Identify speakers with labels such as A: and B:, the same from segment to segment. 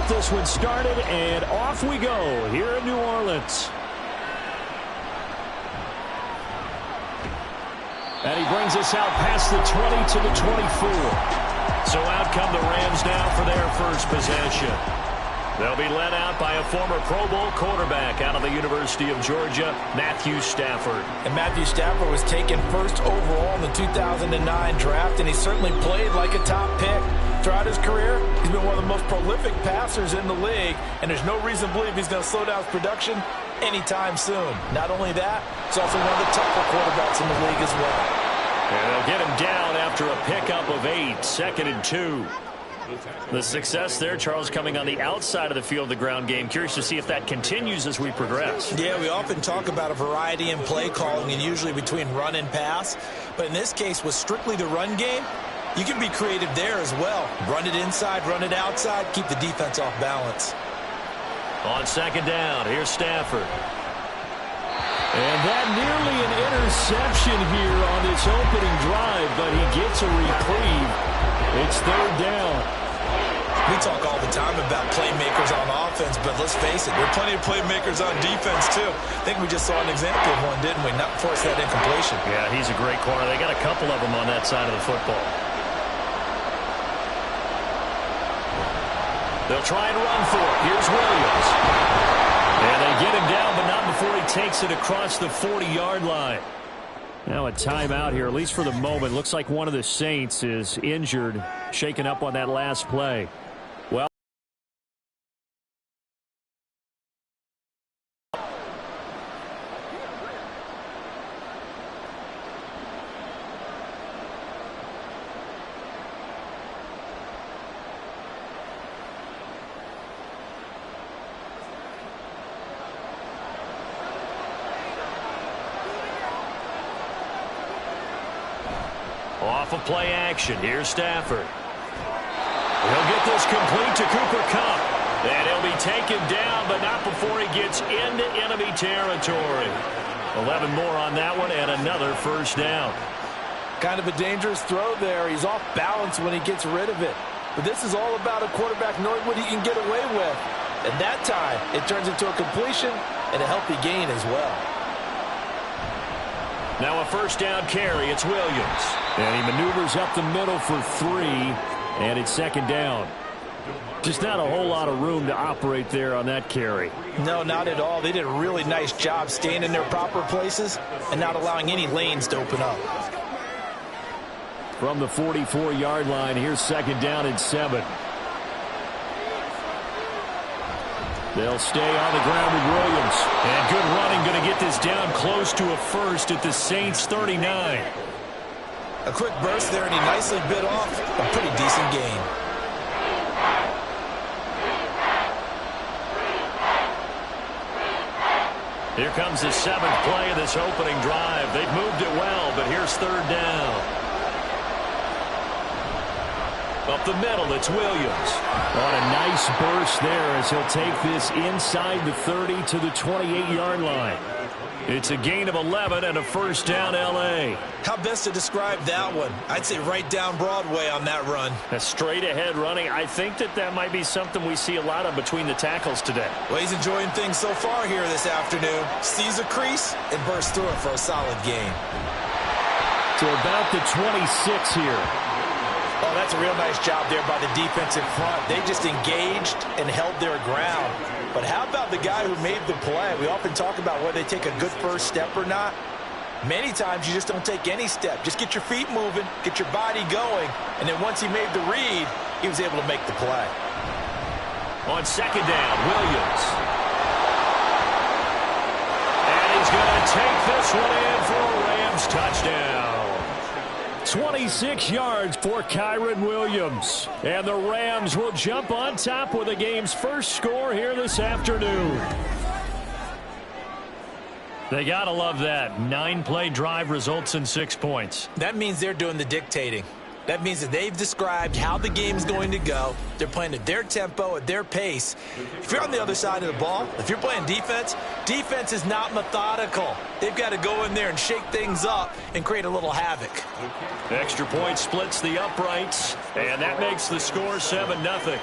A: get this one started, and off we go here in New Orleans. And he brings us out past the 20 to the 24. So out come the Rams now for their first possession. They'll be led out by a former Pro Bowl quarterback out of the University of Georgia, Matthew Stafford.
B: And Matthew Stafford was taken first overall in the 2009 draft, and he certainly played like a top pick. Throughout his career, he's been one of the most prolific passers in the league, and there's no reason to believe he's going to slow down his production anytime soon. Not only that, he's also one of the tougher quarterbacks in the league as well.
A: And they'll get him down after a pickup of 8, 2nd and 2. The success there, Charles, coming on the outside of the field, the ground game. Curious to see if that continues as we progress.
B: Yeah, we often talk about a variety in play calling and usually between run and pass. But in this case, with strictly the run game, you can be creative there as well. Run it inside, run it outside, keep the defense off balance.
A: On 2nd down, here's Stafford. And that nearly an interception here on this opening drive, but he gets a reprieve. It's 3rd down.
B: We talk all the time about playmakers on offense, but let's face it, there are plenty of playmakers on defense, too. I think we just saw an example of one, didn't we? Not force that incompletion.
A: Yeah, he's a great corner. They got a couple of them on that side of the football. They'll try and run for it. Here's Williams. And they get him down, but not before he takes it across the 40-yard line. Now a timeout here, at least for the moment. Looks like one of the Saints is injured, shaken up on that last play. Well, off of play action. Here's Stafford. He'll get this complete to Cooper Kupp. And he'll be taken down, but not before he gets into enemy territory. 11 more on that one, and another first down.
B: Kind of a dangerous throw there. He's off balance when he gets rid of it. But this is all about a quarterback knowing what he can get away with. And that time, it turns into a completion and a healthy gain as well.
A: Now a first down carry. It's Williams. And he maneuvers up the middle for 3, and it's 2nd down. Just not a whole lot of room to operate there on that carry.
B: No, not at all. They did a really nice job staying in their proper places and not allowing any lanes to open up.
A: From the 44-yard line, here's 2nd down and 7. They'll stay on the ground with Williams. And good running, going to get this down close to a first at the Saints' 39.
B: A quick burst there, and he nicely bit off a pretty decent gain.
A: Here comes the 7th play of this opening drive. They've moved it well, but here's 3rd down. Up the middle, it's Williams. On a nice burst there as he'll take this inside the 30 to the 28-yard line. It's a gain of 11 and a first down, L.A.
B: How best to describe that one? I'd say right down Broadway on that run.
A: A straight-ahead running. I think that might be something we see a lot of between the tackles today.
B: Well, he's enjoying things so far here this afternoon. Sees a crease and bursts through it for a solid gain.
A: To about the 26 here.
B: Oh, that's a real nice job there by the defense in front. They just engaged and held their ground. But how about the guy who made the play? We often talk about whether they take a good first step or not. Many times you just don't take any step. Just get your feet moving, get your body going, and then once he made the read, he was able to make the play.
A: On 2nd down, Williams. And he's going to take this one in for a Rams touchdown. 26 yards for Kyren Williams. And the Rams will jump on top with the game's first score here this afternoon. They got to love that. 9-play drive results in 6 points.
B: That means they're doing the dictating. That means that they've described how the game's going to go. They're playing at their tempo, at their pace. If you're on the other side of the ball, if you're playing defense, defense is not methodical. They've got to go in there and shake things up and create a little havoc.
A: Extra point splits the uprights, and that makes the score 7-0.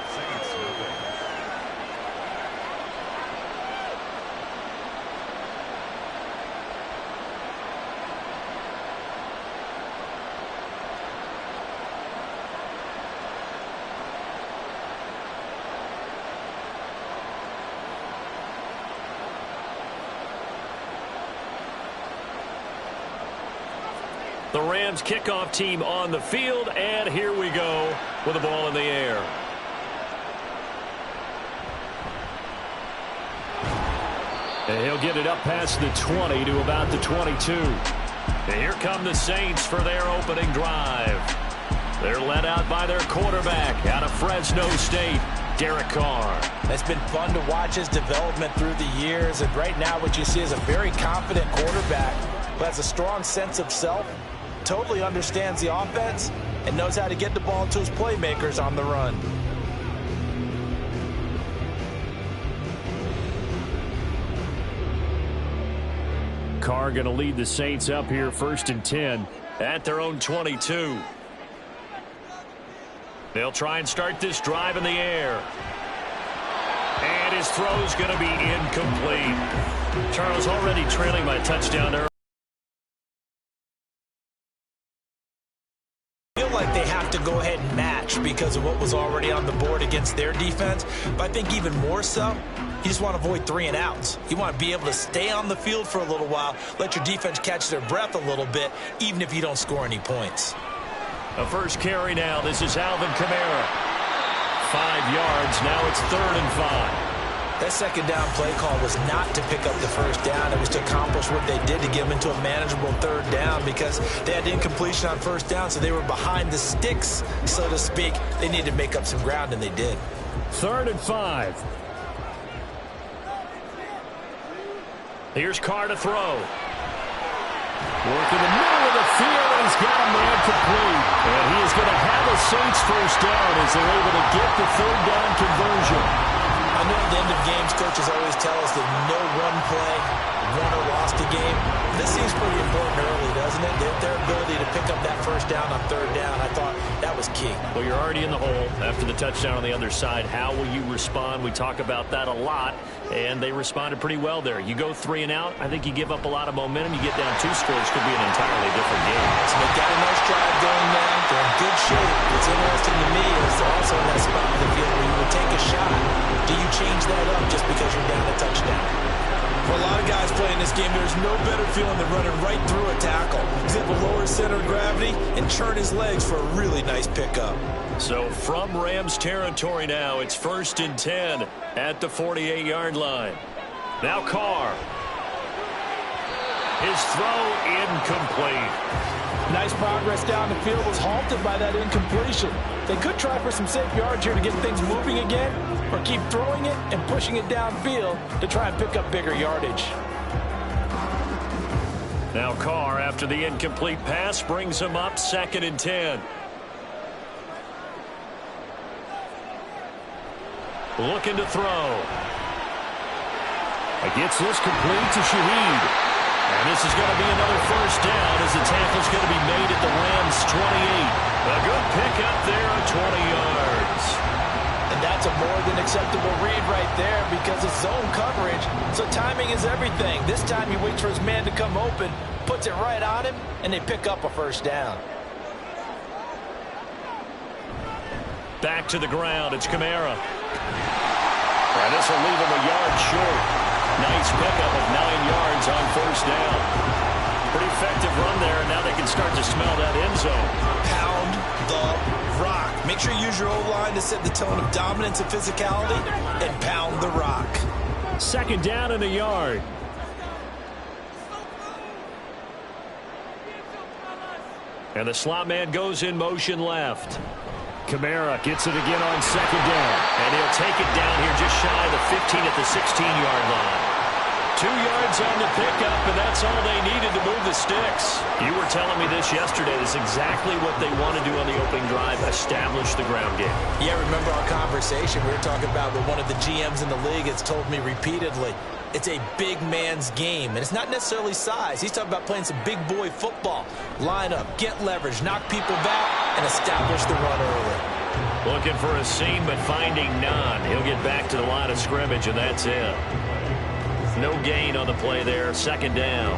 A: The Rams kickoff team on the field, and here we go with the ball in the air. And he'll get it up past the 20 to about the 22. And here come the Saints for their opening drive. They're led out by their quarterback out of Fresno State, Derek Carr.
B: It's been fun to watch his development through the years, and right now what you see is a very confident quarterback who has a strong sense of self, totally understands the offense, and knows how to get the ball to his playmakers on the run.
A: Carr going to lead the Saints up here 1st and 10 at their own 22. They'll try and start this drive in the air. And his throw's going to be incomplete. Charles already trailing by a touchdown early.
B: Feel like they have to go ahead and match because of what was already on the board against their defense. But I think even more so, you just want to avoid 3 and outs. You want to be able to stay on the field for a little while, let your defense catch their breath a little bit, even if you don't score any points.
A: A first carry now. This is Alvin Kamara. 5 yards. Now it's 3rd and 5.
B: That second down play call was not to pick up the first down. It was to accomplish what they did to get them into a manageable 3rd down because they had incompletion on 1st down, so they were behind the sticks, so to speak. They needed to make up some ground, and they did.
A: 3rd and 5. Here's Carr to throw. Work in the middle of the field, and he's got a man complete. And he is going to have a Saints first down as they're able to get the 3rd down conversion.
B: I know at the end of games, coaches always tell us that no one play won or lost a game. This seems pretty important early, doesn't it? Their ability to pick up that first down on 3rd down, I thought that was key.
A: Well, you're already in the hole after the touchdown on the other side. How will you respond? We talk about that a lot, and they responded pretty well there. You go 3 and out, I think you give up a lot of momentum. You get down 2 scores, could be an entirely different game.
B: So they got a nice drive going now. They're in good shape. What's interesting to me is they're also in that spot in the field where you would take a shot. Do you change that up just because you're down a touchdown? For a lot of guys playing this game, there's no better feeling than running right through a tackle. He's able to lower his center of gravity and churn his legs for a really nice pickup.
A: So from Rams territory now, it's 1st and 10 at the 48-yard line. Now Carr. His throw incomplete.
B: Nice progress down the field, was halted by that incompletion. They could try for some safe yards here to get things moving again, or keep throwing it and pushing it downfield to try and pick up bigger yardage.
A: Now Carr, after the incomplete pass, brings him up 2nd and 10. Looking to throw. Gets this complete to Shaheed. And this is going to be another first down as the tackle's going to be made at the Rams' 28. A good pickup there on 20 yards.
B: And that's a more than acceptable read right there because it's zone coverage, so timing is everything. This time he waits for his man to come open, puts it right on him, and they pick up a first down.
A: Back to the ground. It's Kamara. And this will leave him a yard short. Nice pickup of 9 yards on 1st down. Pretty effective run there, and now they can start to smell that end zone.
B: Pound the rock. Make sure you use your O-line to set the tone of dominance and physicality, and pound the rock.
A: 2nd down and a yard. And the slot man goes in motion left. Kamara gets it again on 2nd down. And he'll take it down here just shy of the 15 at the 16-yard line. 2 yards on the pickup, and that's all they needed to move the sticks. You were telling me this yesterday. This is exactly what they want to do on the opening drive, establish the ground game.
B: Yeah, remember our conversation. We were talking about what one of the GMs in the league has told me repeatedly. It's a big man's game, and it's not necessarily size. He's talking about playing some big boy football. Line up, get leverage, knock people back, and establish the run early.
A: Looking for a seam, but finding none. He'll get back to the line of scrimmage, and that's it. No gain on the play there. 2nd down.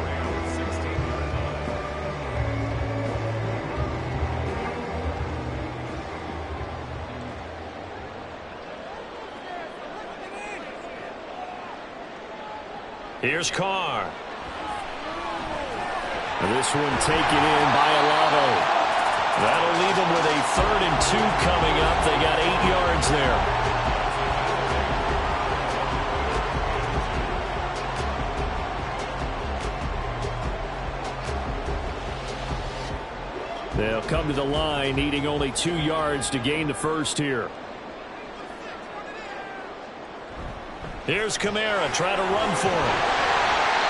A: Here's Carr. This one taken in by Alavo. That'll leave them with a 3rd and 2 coming up. They got 8 yards there. They'll come to the line, needing only 2 yards to gain the first here. Here's Kamara trying to run for him.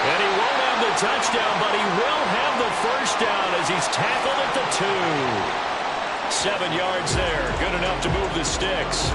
A: And he won't have the touchdown, but he will have the first down as he's tackled at the 2. 7 yards there. Good enough to move the sticks.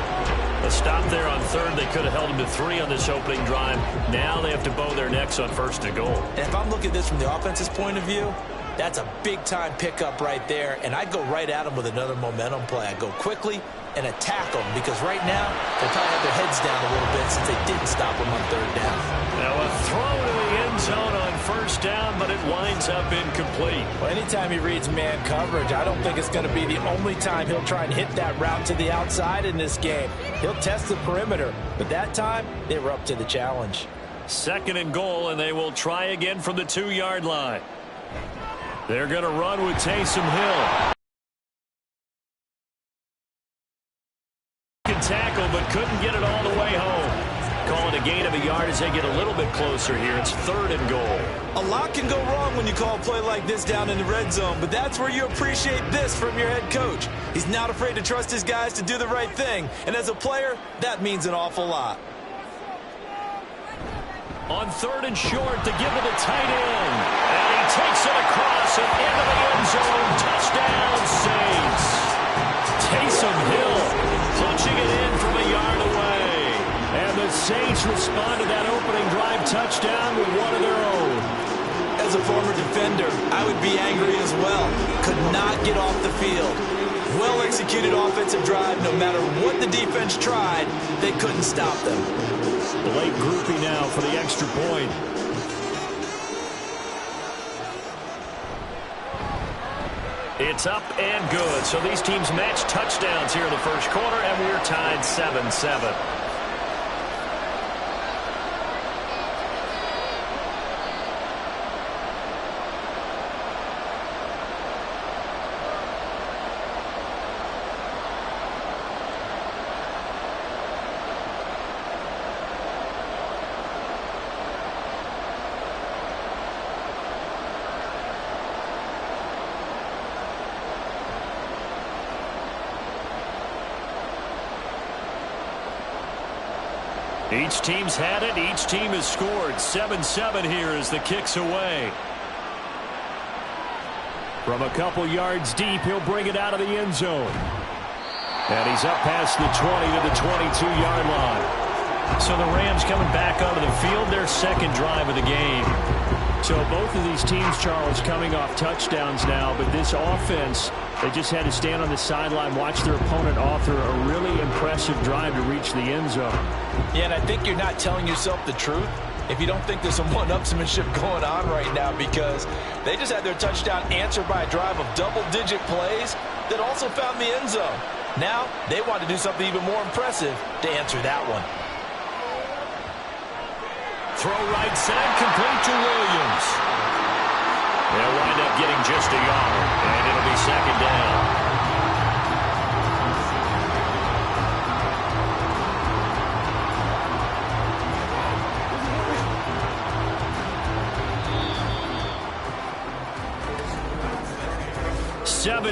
A: A stop there on 3rd. They could have held him to 3 on this opening drive. Now they have to bow their necks on 1st and goal.
B: And if I'm looking at this from the offense's point of view, that's a big-time pickup right there, and I'd go right at them with another momentum play. I'd go quickly and attack them, because right now they probably have their heads down a little bit since they didn't stop them on 3rd down.
A: Now a throw to the end zone on 1st down, but it winds up incomplete.
B: Well, anytime he reads man coverage, I don't think it's going to be the only time he'll try and hit that route to the outside in this game. He'll test the perimeter, but that time they were up to the challenge.
A: 2nd and goal, and they will try again from the 2-yard line. They're going to run with Taysom Hill. Can tackle, but couldn't get it all the way home. Call it a gain of a yard as they get a little bit closer here. It's 3rd and goal.
B: A lot can go wrong when you call a play like this down in the red zone, but that's where you appreciate this from your head coach. He's not afraid to trust his guys to do the right thing, and as a player, that means an awful lot.
A: On 3rd and short, to give to the tight end. And he takes it across and into the end zone. Touchdown, Saints. Taysom Hill punching it in from a yard away. And the Saints respond to that opening drive touchdown with one of their own.
B: As a former defender, I would be angry as well. Could not get off the field. Well-executed offensive drive. No matter what the defense tried, they couldn't stop them.
A: Late groupie now for the extra point. It's up and good. So these teams match touchdowns here in the first quarter, and we're tied 7-7. Each team's had it. Each team has scored. 7-7 here as the kick's away. From a couple yards deep, he'll bring it out of the end zone. And he's up past the 20 to the 22-yard line. So the Rams coming back onto the field, their 2nd drive of the game. So both of these teams, Charles, coming off touchdowns now, but this offense, they just had to stand on the sideline, watch their opponent author a really impressive drive to reach the end zone.
B: Yeah, and I think you're not telling yourself the truth if you don't think there's some one-upsmanship going on right now, because they just had their touchdown answered by a drive of double-digit plays that also found the end zone. Now, they want to do something even more impressive to answer that one.
A: Throw right side, complete to Williams. They'll wind up getting just a yard, and it'll be 2nd down.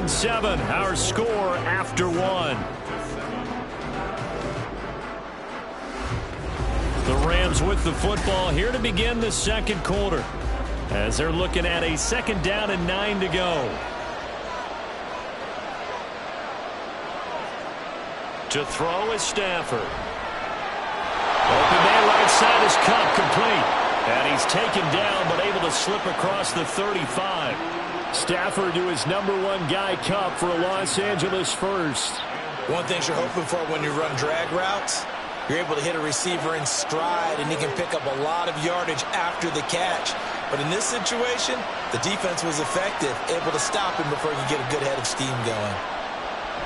A: Seven, our score after 1. The Rams with the football here to begin the 2nd quarter, as they're looking at a 2nd down and 9 to go. To throw is Stafford. Open man right side is Cup, complete. And he's taken down but able to slip across the 35. Stafford to his #1 guy, Cup, for a Los Angeles first.
B: One thing you're hoping for when you run drag routes, you're able to hit a receiver in stride, and he can pick up a lot of yardage after the catch. But in this situation, the defense was effective, able to stop him before he could get a good head of steam going.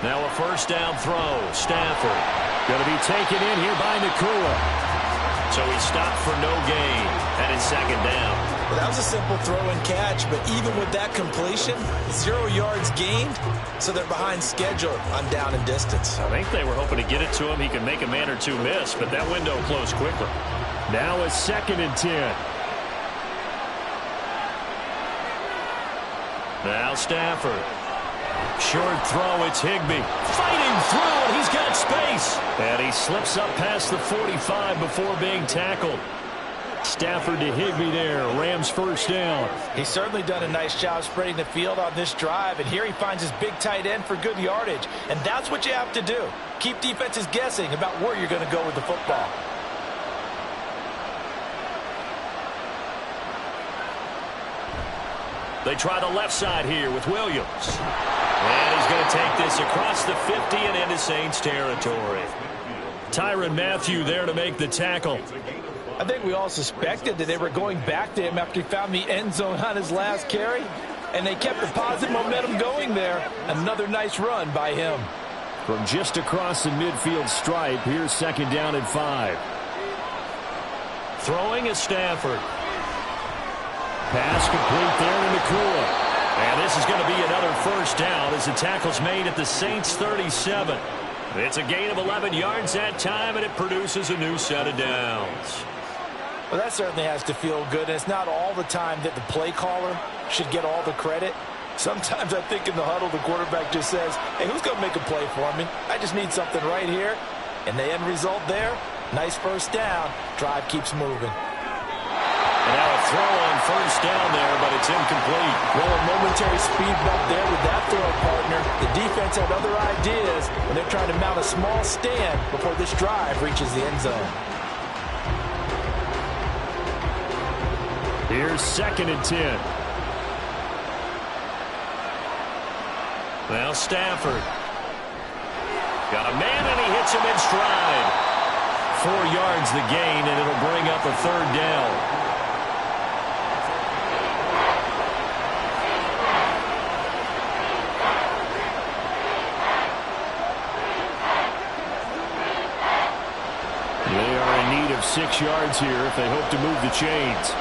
A: Now a 1st down throw. Stafford going to be taken in here by Nakua. So he stopped for no gain, and it's 2nd down.
B: Well, that was a simple throw and catch, but even with that completion, 0 yards gained, so they're behind schedule on down and distance.
A: I think they were hoping to get it to him. He could make a man or two miss, but that window closed quickly. Now a 2nd and 10. Now Stafford. Short throw, it's Higbee. Fighting through, and he's got space. And he slips up past the 45 before being tackled. Stafford to Higbee there. Rams first down.
B: He's certainly done a nice job spreading the field on this drive, and here he finds his big tight end for good yardage. And that's what you have to do. Keep defenses guessing about where you're going to go with the football.
A: They try the left side here with Williams. And he's going to take this across the 50 and into Saints territory. Tyrann Mathieu there to make the tackle.
B: I think we all suspected that they were going back to him after he found the end zone on his last carry, and they kept the positive momentum going there. Another nice run by him.
A: From just across the midfield stripe, here's 2nd down and 5. Throwing is Stafford. Pass complete there to Nakua. And this is going to be another first down as the tackle's made at the Saints 37. It's a gain of 11 yards that time, and it produces a new set of downs.
B: Well, that certainly has to feel good, and it's not all the time that the play caller should get all the credit. Sometimes I think in the huddle, the quarterback just says, hey, who's going to make a play for me? I just need something right here. And the end result there, nice first down. Drive keeps moving.
A: And now a throw on first down there, but it's incomplete.
B: Well, a momentary speed bump there with that throw, partner. The defense had other ideas when they're trying to mount a small stand before this drive reaches the end zone.
A: Here's 2nd and 10. Now Stafford. Got a man, and he hits him in stride. 4 yards the gain, and it'll bring up a 3rd down. They are in need of 6 yards here if they hope to move the chains.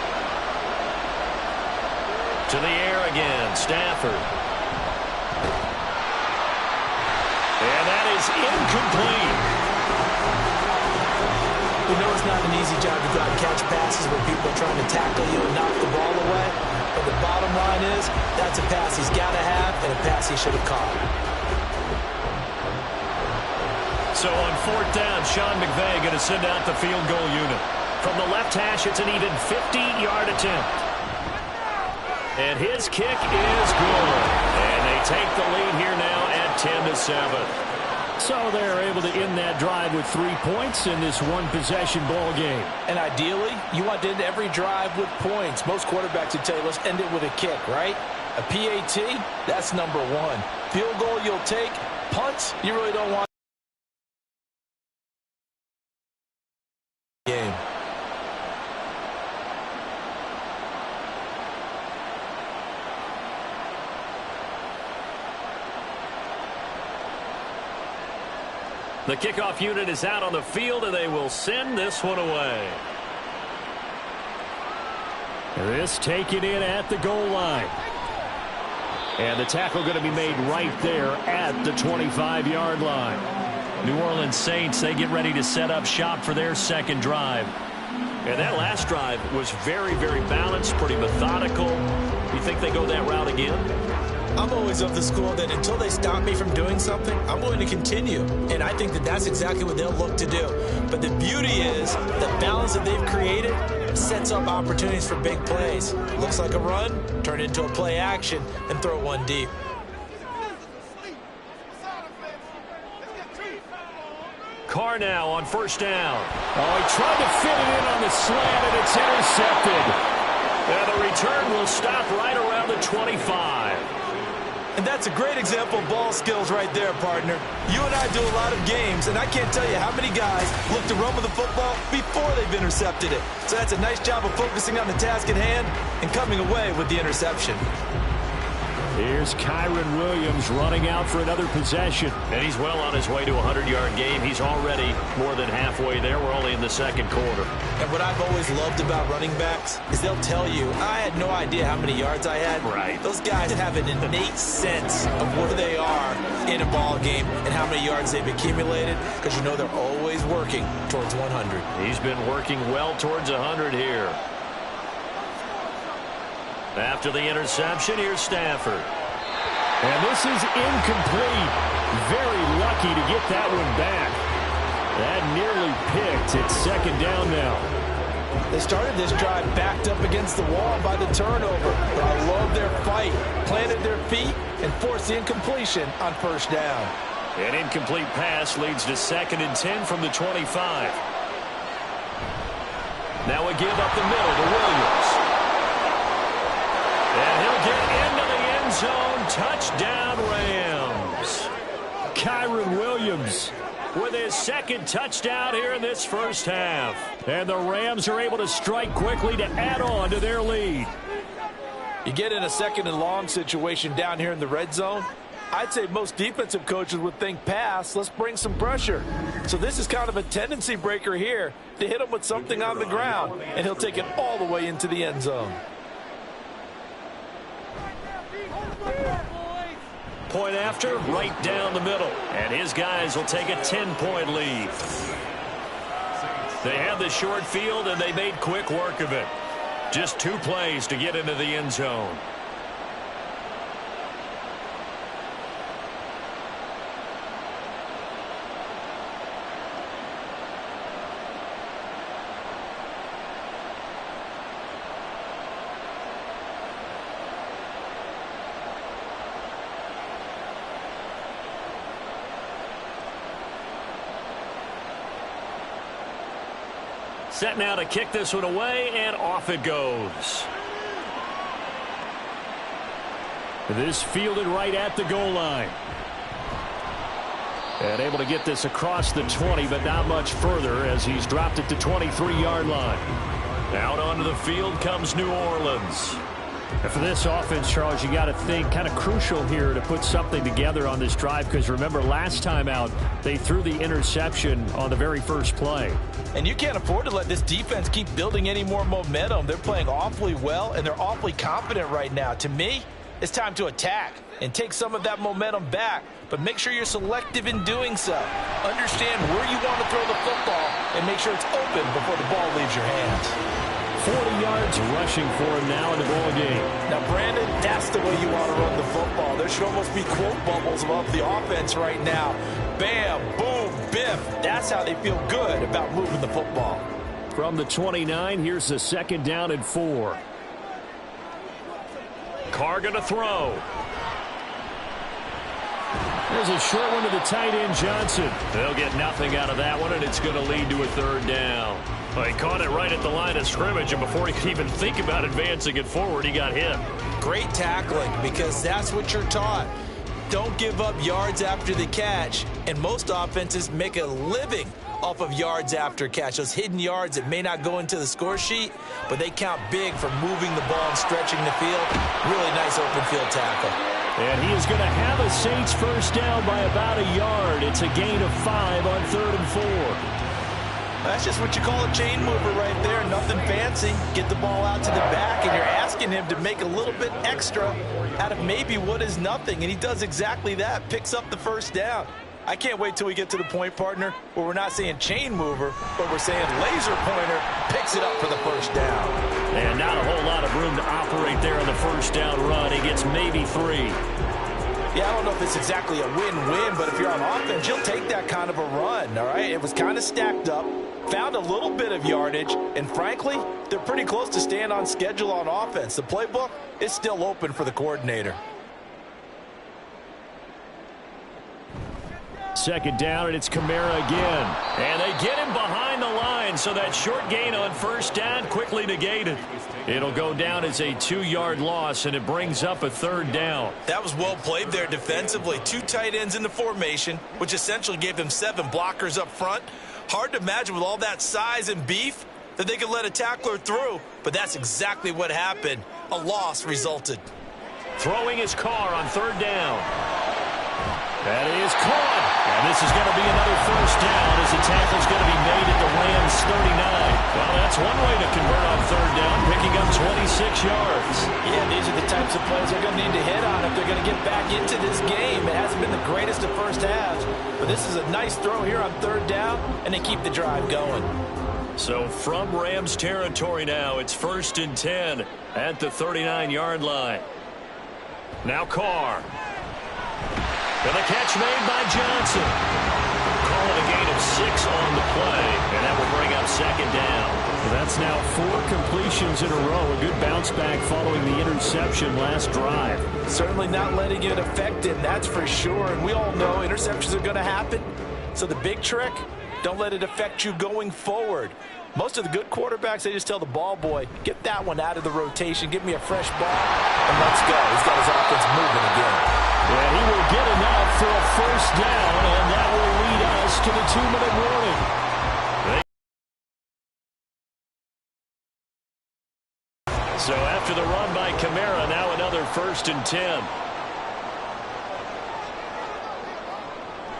A: To the air again, Stafford. And that is incomplete.
B: We know it's not an easy job to go out and catch passes when people are trying to tackle you and knock the ball away. But the bottom line is, that's a pass he's got to have and a pass he should have caught.
A: So on 4th down, Sean McVay going to send out the field goal unit. From the left hash, it's an even 50-yard attempt. And his kick is good. And they take the lead here now at 10-7. So they're able to end that drive with 3 points in this one-possession ball game.
B: And ideally, you want to end every drive with points. Most quarterbacks would tell you, let's end it with a kick, right? A PAT, that's number 1. Field goal you'll take. Punts, you really don't want game.
A: The kickoff unit is out on the field, and they will send this one away. This taken in at the goal line. And the tackle going to be made right there at the 25-yard line. New Orleans Saints, they get ready to set up shop for their 2nd drive. And that last drive was very, very balanced, pretty methodical. You think they go that route again?
B: I'm always of the school that until they stop me from doing something, I'm going to continue. And I think that that's exactly what they'll look to do. But the beauty is the balance that they've created sets up opportunities for big plays. Looks like a run, turn it into a play action, and throw one deep.
A: Carr now on 1st down. Oh, he tried to fit it in on the slant, and it's intercepted. And the return will stop right around the 25.
B: And that's a great example of ball skills right there, partner. You and I do a lot of games, and I can't tell you how many guys look to run with the football before they've intercepted it. So that's a nice job of focusing on the task at hand and coming away with the interception.
A: Here's Kyron Williams running out for another possession. And he's well on his way to a 100-yard game. He's already more than halfway there. We're only in the second quarter.
B: And what I've always loved about running backs is they'll tell you, I had no idea how many yards I had.
A: Right.
B: Those guys have an innate sense of where they are in a ball game and how many yards they've accumulated, because you know they're always working towards 100.
A: He's been working well towards 100 here. After the interception, here's Stafford. And this is incomplete. Very lucky to get that one back. That nearly picked. It's second down now.
B: They started this drive backed up against the wall by the turnover, but I love their fight. Planted their feet and forced the incompletion on first down.
A: An incomplete pass leads to 2nd and 10 from the 25. Now a give up the middle to Williams. And he'll get into the end zone. Touchdown, Rams. Kyron Williams with his 2nd touchdown here in this first half. And the Rams are able to strike quickly to add on to their lead.
B: You get in a 2nd and long situation down here in the red zone. I'd say most defensive coaches would think pass, let's bring some pressure. So this is kind of a tendency breaker here to hit him with something on the ground, and he'll take it all the way into the end zone.
A: Point after, right down the middle. And his guys will take a 10-point lead. They had the short field, and they made quick work of it. Just 2 plays to get into the end zone. Set now to kick this one away, and off it goes. This fielded right at the goal line. And able to get this across the 20, but not much further as he's dropped it to 23-yard line. Out onto the field comes New Orleans.
C: And for this offense, Charles, you got to think kind of crucial here to put something together on this drive, because remember last time out they threw the interception on the very first play.
B: And you can't afford to let this defense keep building any more momentum. They're playing awfully well, and they're awfully confident right now. To me, it's time to attack and take some of that momentum back, but make sure you're selective in doing so. Understand where you want to throw the football and make sure it's open before the ball leaves your hands.
A: 40 yards rushing for him now in the ball game.
B: Now, Brandon, that's the way you want to run the football. There should almost be quote bubbles above the offense right now. Bam, boom, biff. That's how they feel good about moving the football.
A: From the 29, here's the 2nd down and 4. Carr going to throw. There's a short one to the tight end, Johnson. They'll get nothing out of that one, and it's going to lead to a 3rd down. Well, he caught it right at the line of scrimmage, and before he could even think about advancing it forward, he got hit.
B: Great tackling, because that's what you're taught. Don't give up yards after the catch, and most offenses make a living off of yards after catch. Those hidden yards that may not go into the score sheet, but they count big for moving the ball and stretching the field. Really nice open field tackle.
A: And he is going to have a Saints first down by about a yard. It's a gain of 5 on 3rd and 4.
B: That's just what you call a chain mover right there. Nothing fancy. Get the ball out to the back, and you're asking him to make a little bit extra out of maybe what is nothing. And he does exactly that, picks up the first down. I can't wait till we get to the point, partner, where we're not saying chain mover, but we're saying laser pointer picks it up for the first down.
A: And not a whole lot of room to operate there on the first down run. He gets maybe 3.
B: Yeah, I don't know if it's exactly a win-win, but if you're on offense, you'll take that kind of a run, all right? It was kind of stacked up, found a little bit of yardage, and frankly, they're pretty close to staying on schedule on offense. The playbook is still open for the coordinator.
A: 2nd down, and it's Kamara again. And they get him behind the line, so that short gain on first down quickly negated. It'll go down as a 2-yard loss, and it brings up a 3rd down.
B: That was well played there defensively. 2 tight ends in the formation, which essentially gave them 7 blockers up front. Hard to imagine with all that size and beef that they could let a tackler through, but that's exactly what happened. A loss resulted.
A: Throwing his car on third down. That is caught. And this is going to be another first down as the tackle's going to be made at the Rams' 39. Well, that's one way to convert on third down, picking up 26 yards.
B: Yeah, these are the types of plays they're going to need to hit on if they're going to get back into this game. It hasn't been the greatest of first halves, but this is a nice throw here on third down, and they keep the drive going.
A: So from Rams territory now, it's 1st and 10 at the 39-yard line. Now Carr. And the catch made by Johnson. Call it a gain of 6 on the play, and that will bring up second down.
C: Well, that's now 4 completions in a row. A good bounce back following the interception last drive.
B: Certainly not letting it affect him, that's for sure. And we all know interceptions are going to happen. So the big trick, don't let it affect you going forward. Most of the good quarterbacks, they just tell the ball boy, get that one out of the rotation, give me a fresh ball, and let's go. He's got his offense moving again.
C: And he will get enough for a first down, and that will lead us to the 2-minute warning.
A: So after the run by Kamara, now another 1st and 10.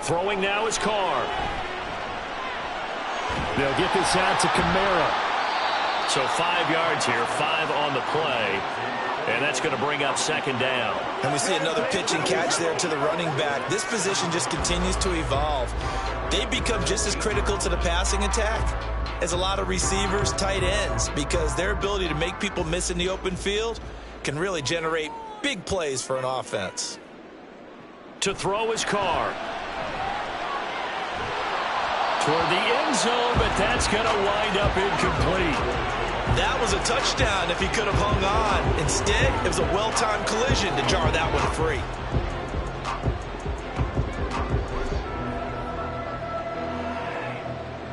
A: Throwing now is Carr.
C: They'll get this out to Kamara.
A: So 5 yards here, 5 on the play. And that's going to bring up second down.
B: And we see another pitch and catch there to the running back. This position just continues to evolve. They become just as critical to the passing attack as a lot of receivers, tight ends, because their ability to make people miss in the open field can really generate big plays for an offense.
A: To throw his Carr. Toward the end zone, but that's going to wind up incomplete.
B: That was a touchdown if he could have hung on. Instead, it was a well-timed collision to jar that one free.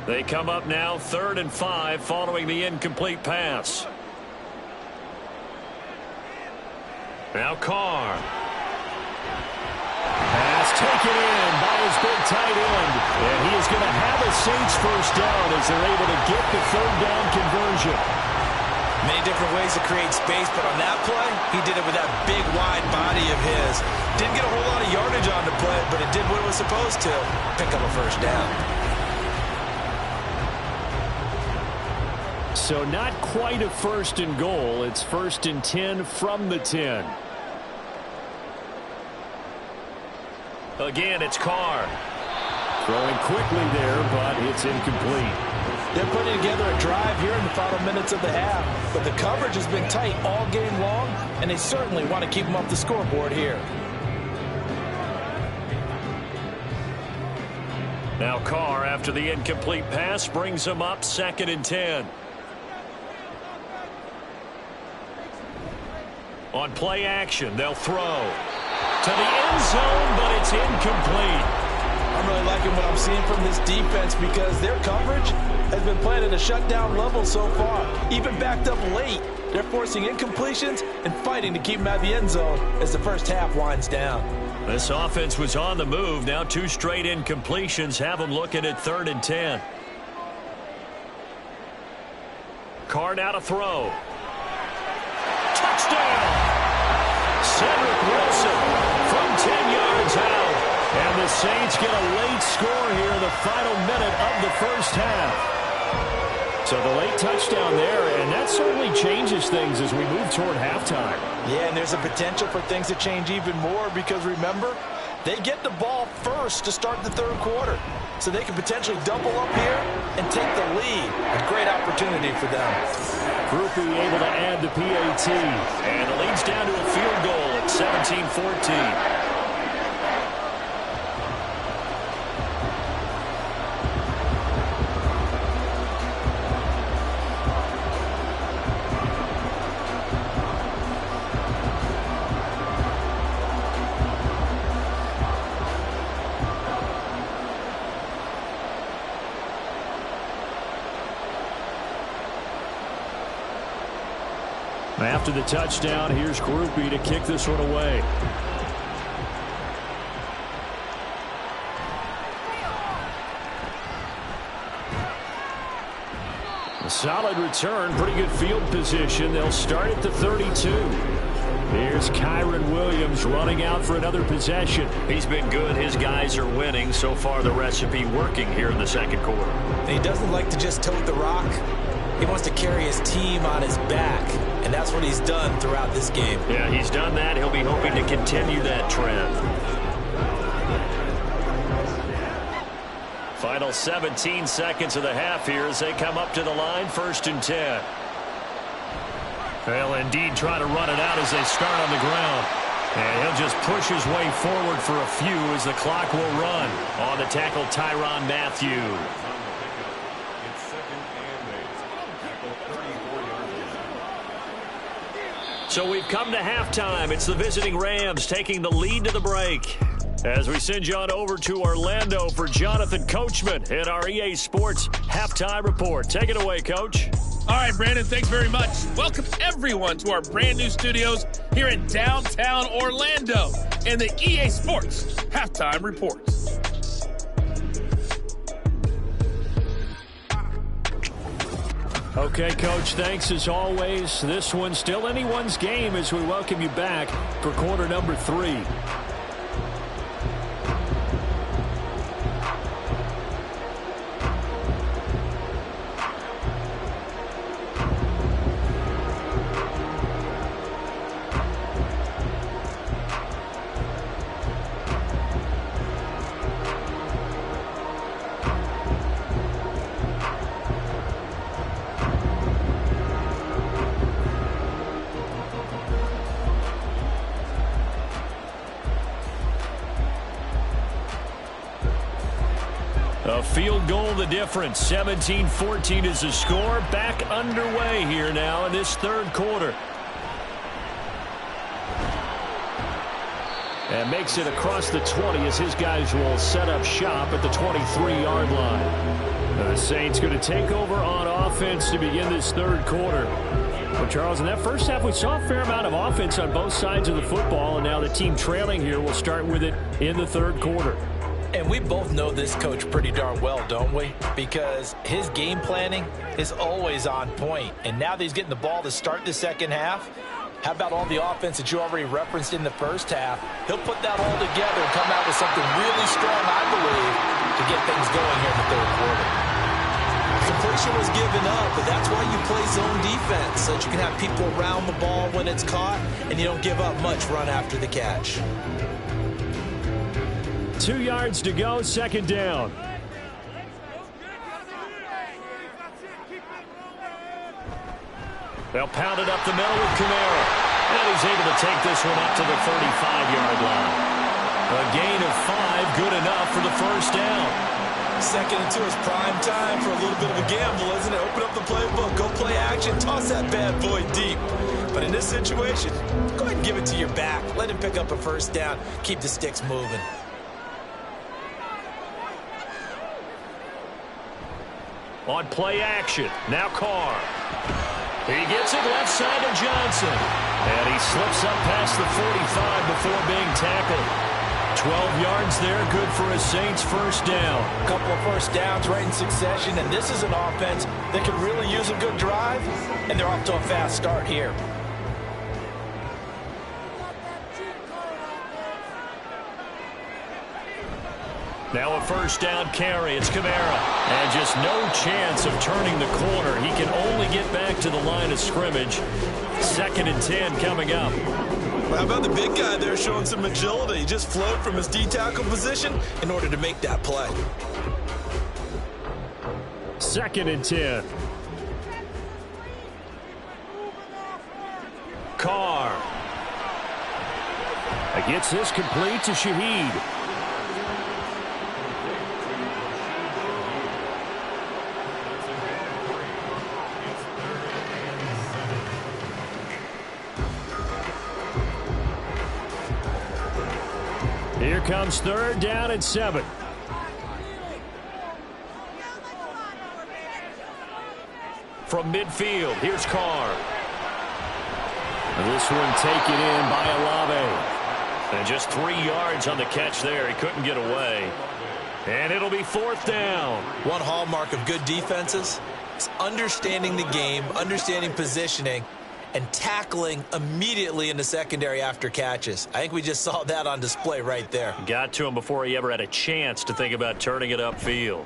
A: They come up now 3rd and 5 following the incomplete pass. Now Carr.
C: Pass taken in by his big tight end. And he is going to have a Saints first down as they're able to get the third down conversion.
B: Many different ways to create space, but on that play, he did it with that big, wide body of his. Didn't get a whole lot of yardage on the play, but it did what it was supposed to, pick up a first down.
C: So not quite a 1st and goal. It's 1st and 10 from the 10.
A: Again, it's Carr.
C: Throwing quickly there, but it's incomplete.
B: They're putting together a drive here in the final minutes of the half, but the coverage has been tight all game long, and they certainly want to keep them off the scoreboard here.
A: Now Carr, after the incomplete pass, brings them up 2nd and 10. On play action, they'll throw to the end zone, but it's incomplete.
B: I'm really liking what I'm seeing from this defense because their coverage has been playing at a shutdown level so far. Even backed up late, they're forcing incompletions and fighting to keep them out of the end zone as the first half winds down.
A: This offense was on the move. Now 2 straight incompletions have them looking at 3rd and 10. Carr now to throw. Touchdown! Cedric Wilson from 10 yards out. And the Saints get a late score here in the final minute of the first half. So the late touchdown there, and that certainly changes things as we move toward halftime.
B: Yeah, and there's a potential for things to change even more because, remember, they get the ball first to start the third quarter. So they can potentially double up here and take the lead. A great opportunity for them.
C: Groupie able to add the PAT.
A: And it leads down to a field goal at 17-14.
C: After the touchdown, here's Groupie to kick this one away. A solid return, pretty good field position. They'll start at the 32. Here's Kyron Williams running out for another possession.
A: He's been good. His guys are winning. So far, the recipe working here in the second quarter.
B: And he doesn't like to just tote the rock. He wants to carry his team on his back, and that's what he's done throughout this game.
A: Yeah, he's done that. He'll be hoping to continue that trend. Final 17 seconds of the half here as they come up to the line, 1st and 10. They'll indeed try to run it out as they start on the ground. And he'll just push his way forward for a few as the clock will run. On the tackle, Tyrann Mathieu. So we've come to halftime. It's the visiting Rams taking the lead to the break. As we send you on over to Orlando for Jonathan Coachman in our EA Sports Halftime Report. Take it away, Coach.
D: All right, Brandon, thanks very much. Welcome, everyone, to our brand-new studios here in downtown Orlando in the EA Sports Halftime Report.
C: Okay, Coach, thanks as always. This one's still anyone's game as we welcome you back for quarter number 3. A field goal the difference. 17-14 is the score. Back underway here now in this third quarter. And makes it across the 20 as his guys will set up shop at the 23-yard line. The Saints going to take over on offense to begin this third quarter. Well, Charles, in that first half, we saw a fair amount of offense on both sides of the football, and now the team trailing here will start with it in the third quarter.
B: And we both know this coach pretty darn well, don't we? Because his game planning is always on point. And now that he's getting the ball to start the second half, how about all the offense that you already referenced in the first half? He'll put that all together and come out with something really strong, I believe, to get things going here in the third quarter. Completion was given up, but that's why you play zone defense, so that you can have people around the ball when it's caught, and you don't give up much run after the catch.
C: 2 yards to go, second down. They'll pound it up the middle with Kamara. And he's able to take this one up to the 35-yard line. A gain of 5, good enough for the first down.
B: 2nd and 2 is prime time for a little bit of a gamble, isn't it? Open up the playbook, go play action, toss that bad boy deep. But in this situation, go ahead and give it to your back. Let him pick up a first down. Keep the sticks moving.
A: On play action, now Carr. He gets it left side to Johnson. And he slips up past the 45 before being tackled. 12 yards there, good for a Saints first down.
B: A couple of first downs right in succession, and this is an offense that could really use a good drive, and they're off to a fast start here.
A: Now a first down carry. It's Kamara. And just no chance of turning the corner. He can only get back to the line of scrimmage. 2nd and 10 coming up.
B: How about the big guy there showing some agility? He just flowed from his D-tackle position in order to make that play.
C: 2nd and 10.
A: Carr.
C: Gets this complete to Shaheed. Here comes 3rd down and 7.
A: From midfield, here's Carr.
C: And this one taken in by Olave.
A: And just 3 yards on the catch there. He couldn't get away. And it'll be 4th down.
B: One hallmark of good defenses is understanding the game, understanding positioning, and tackling immediately in the secondary after catches. I think we just saw that on display right there.
A: Got to him before he ever had a chance to think about turning it upfield.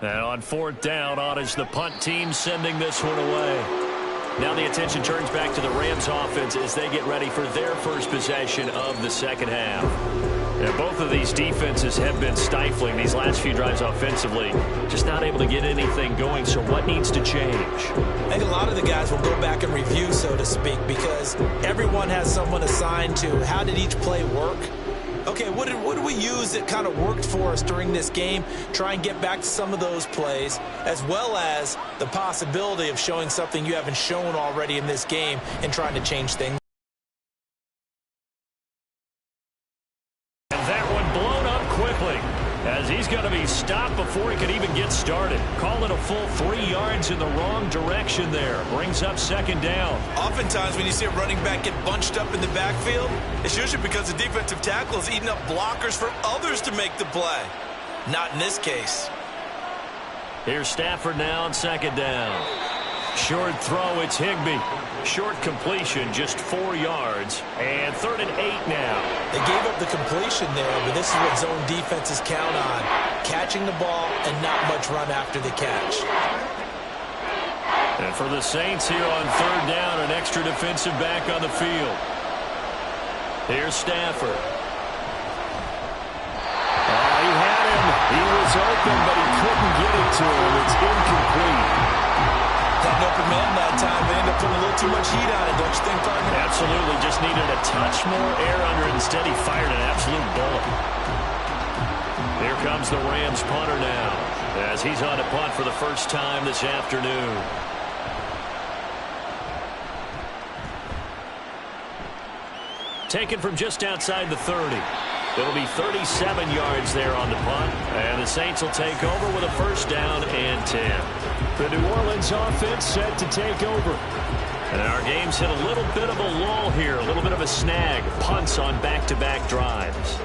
A: And on fourth down, on is the punt team sending this one away. Now the attention turns back to the Rams offense as they get ready for their first possession of the second half. And both of these defenses have been stifling these last few drives offensively. Just not able to get anything going, so what needs to change?
B: I think a lot of the guys will go back and review, so to speak, because everyone has someone assigned to how did each play work. Okay, what did we use that kind of worked for us during this game? Try and get back to some of those plays, as well as the possibility of showing something you haven't shown already in this game and trying to change things.
A: And that one blown up quickly, as he's going to be stopped before he could even get started. Call it a full 3 yards in the wrong direction there. Brings up second down.
B: Oftentimes when you see a running back get bunched up in the backfield, it's usually because the defensive tackle is eating up blockers for others to make the play. Not in this case.
A: Here's Stafford now on second down. Short throw, it's Higbee. Short completion, just 4 yards. And 3rd and 8 now.
B: They gave up the completion there, but this is what zone defenses count on. Catching the ball and not much run after the catch.
A: And for the Saints here on 3rd down, an extra defensive back on the field. Here's Stafford.
C: He had him. He was open, but he couldn't get it to him. It's incomplete.
B: Had an open man that time. They ended up putting a little too much heat on it, don't you think, partner?
A: Absolutely. Just needed a touch more air under it. Instead, he fired an absolute bullet. Here comes the Rams punter now, as he's on to punt for the first time this afternoon. Taken from just outside the 30. It'll be 37 yards there on the punt, and the Saints will take over with a first down and 10.
C: The New Orleans offense set to take over.
A: And our game's hit a little bit of a lull here, a little bit of a snag. Punts on back-to-back drives.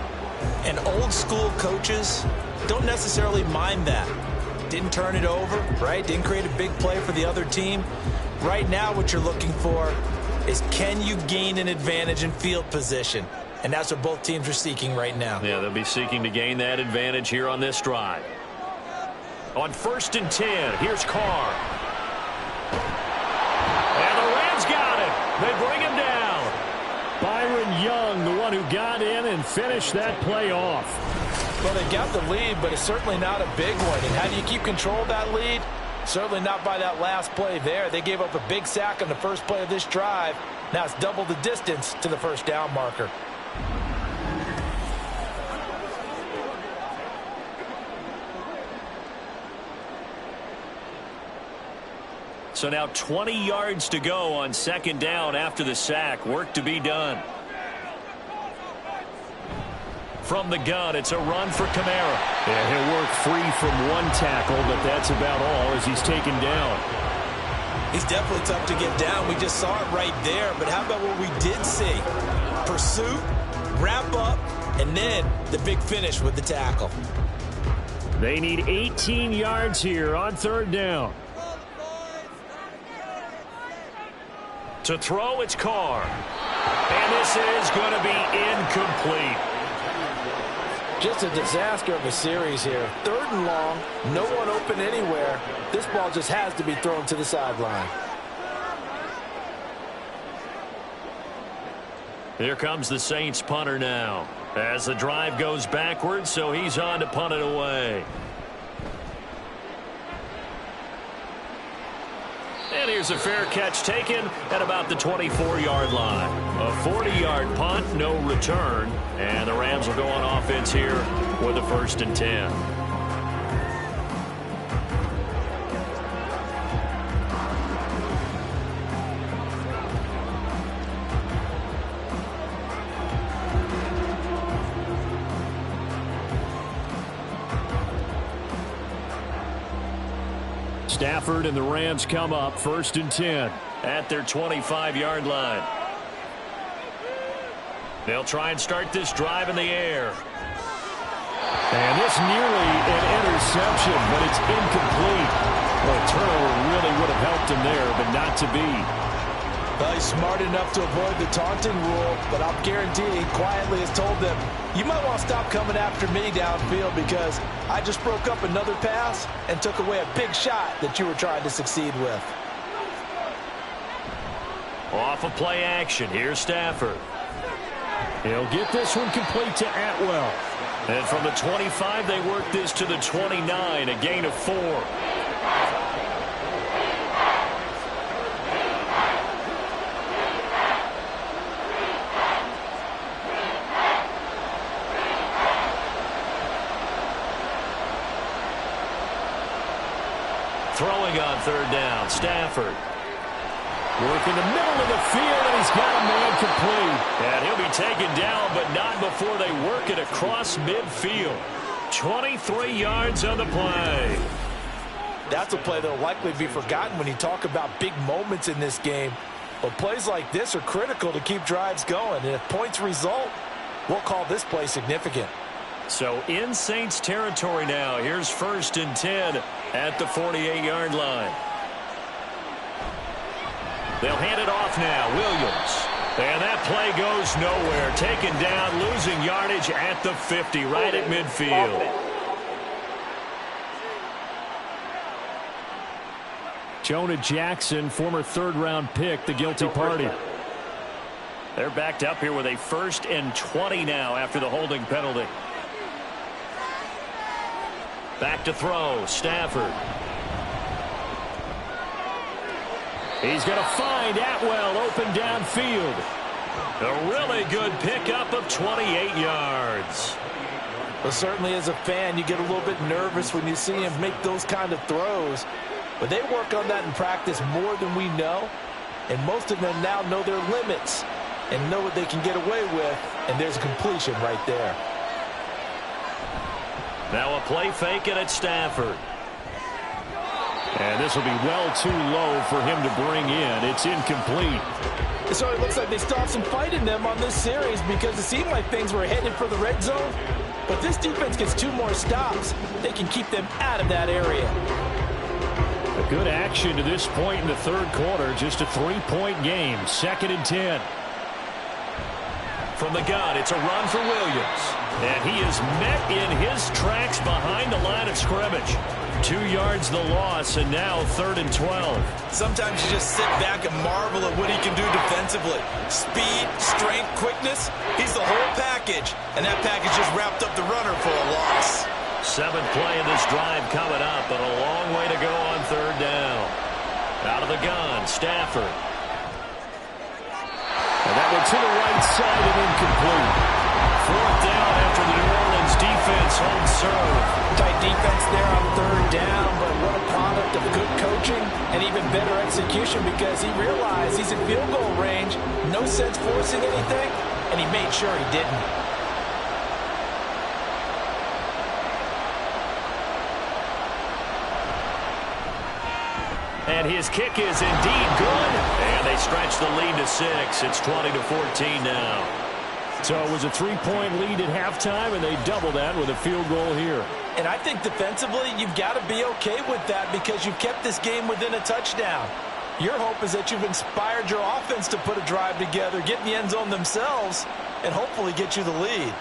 B: And old school coaches don't necessarily mind that. Didn't turn it over, right? Didn't create a big play for the other team. Right now what you're looking for is, can you gain an advantage in field position? And that's what both teams are seeking right now.
A: Yeah, they'll be seeking to gain that advantage here on this drive. On 1st and 10, here's Carr. And the Rams got him. They bring him down.
C: Byron Young, the one who got in and finished that play off.
B: Well, they got the lead, but it's certainly not a big one. And how do you keep control of that lead? Certainly not by that last play there. They gave up a big sack on the first play of this drive. Now it's double the distance to the first down marker.
A: So now 20 yards to go on second down after the sack. Work to be done. From the gun, it's a run for Kamara.
C: Yeah, he'll work free from one tackle, but that's about all as he's taken down.
B: He's definitely tough to get down. We just saw it right there. But how about what we did see? Pursuit, wrap up, and then the big finish with the tackle.
C: They need 18 yards here on 3rd down.
A: To throw, it's Carr. And this is going to be incomplete.
B: Just a disaster of a series here. 3rd and long, no one open anywhere. This ball just has to be thrown to the sideline.
A: Here comes the Saints punter now, as the drive goes backwards, so he's on to punt it away. And here's a fair catch taken at about the 24-yard line. A 40-yard punt, no return. And the Rams will go on offense here with a 1st and 10.
C: Stafford and the Rams come up 1st and 10
A: at their 25-yard line. They'll try and start this drive in the air.
C: And this nearly an interception, but it's incomplete. Well, a turnover really would have helped him there, but not to be.
B: Well, he's smart enough to avoid the taunting rule, but I'll guarantee he quietly has told them, you might want to stop coming after me downfield because I just broke up another pass and took away a big shot that you were trying to succeed with.
A: Off of play action, here's Stafford.
C: He'll get this one complete to Atwell.
A: And from the 25, they work this to the 29, a gain of 4. Throwing on third down, Stafford.
C: Work in the middle of the field, and he's got a man complete.
A: And he'll be taken down, but not before they work it across midfield. 23 yards on the play.
B: That's a play that will likely be forgotten when you talk about big moments in this game. But plays like this are critical to keep drives going. And if points result, we'll call this play significant.
A: So in Saints territory now. Here's 1st and 10 at the 48-yard line. They'll hand it off now. Williams. And that play goes nowhere. Taken down, losing yardage at the 50, right at midfield.
C: Jonah Jackson, former third-round pick, the guilty party.
A: They're backed up here with a 1st and 20 now after the holding penalty. Back to throw, Stafford.
C: He's going to find Atwell open downfield.
A: A really good pickup of 28 yards.
B: Well, certainly as a fan, you get a little bit nervous when you see him make those kind of throws. But they work on that in practice more than we know. And most of them now know their limits and know what they can get away with. And there's a completion right there.
A: Now a play fake and it's Stafford.
C: And this will be well too low for him to bring in. It's incomplete.
B: So it looks like they still have some fight in them on this series because it seemed like things were headed for the red zone. But this defense gets 2 more stops. They can keep them out of that area.
C: A good action to this point in the third quarter. Just a 3-point game. 2nd and 10.
A: From the gun, it's a run for Williams. And he is met in his tracks behind the line of scrimmage. 2 yards the loss, and now 3rd and 12.
B: Sometimes you just sit back and marvel at what he can do defensively. Speed, strength, quickness, he's the whole package. And that package just wrapped up the runner for a loss.
A: 7th play in this drive coming up, but a long way to go on 3rd down. Out of the gun, Stafford.
C: And that one to the right side and incomplete.
A: 4th down after the New Orleans defense holds serve.
B: Tight defense there on 3rd down, but what a product of good coaching and even better execution because he realized he's in field goal range. No sense forcing anything, and he made sure he didn't.
A: And his kick is indeed good. And they stretch the lead to 6. It's 20-14 now.
C: So it was a 3-point lead at halftime, and they double that with a field goal here.
B: And I think defensively, you've got to be okay with that because you've kept this game within a touchdown. Your hope is that you've inspired your offense to put a drive together, get in the end zone themselves, and hopefully get you the lead.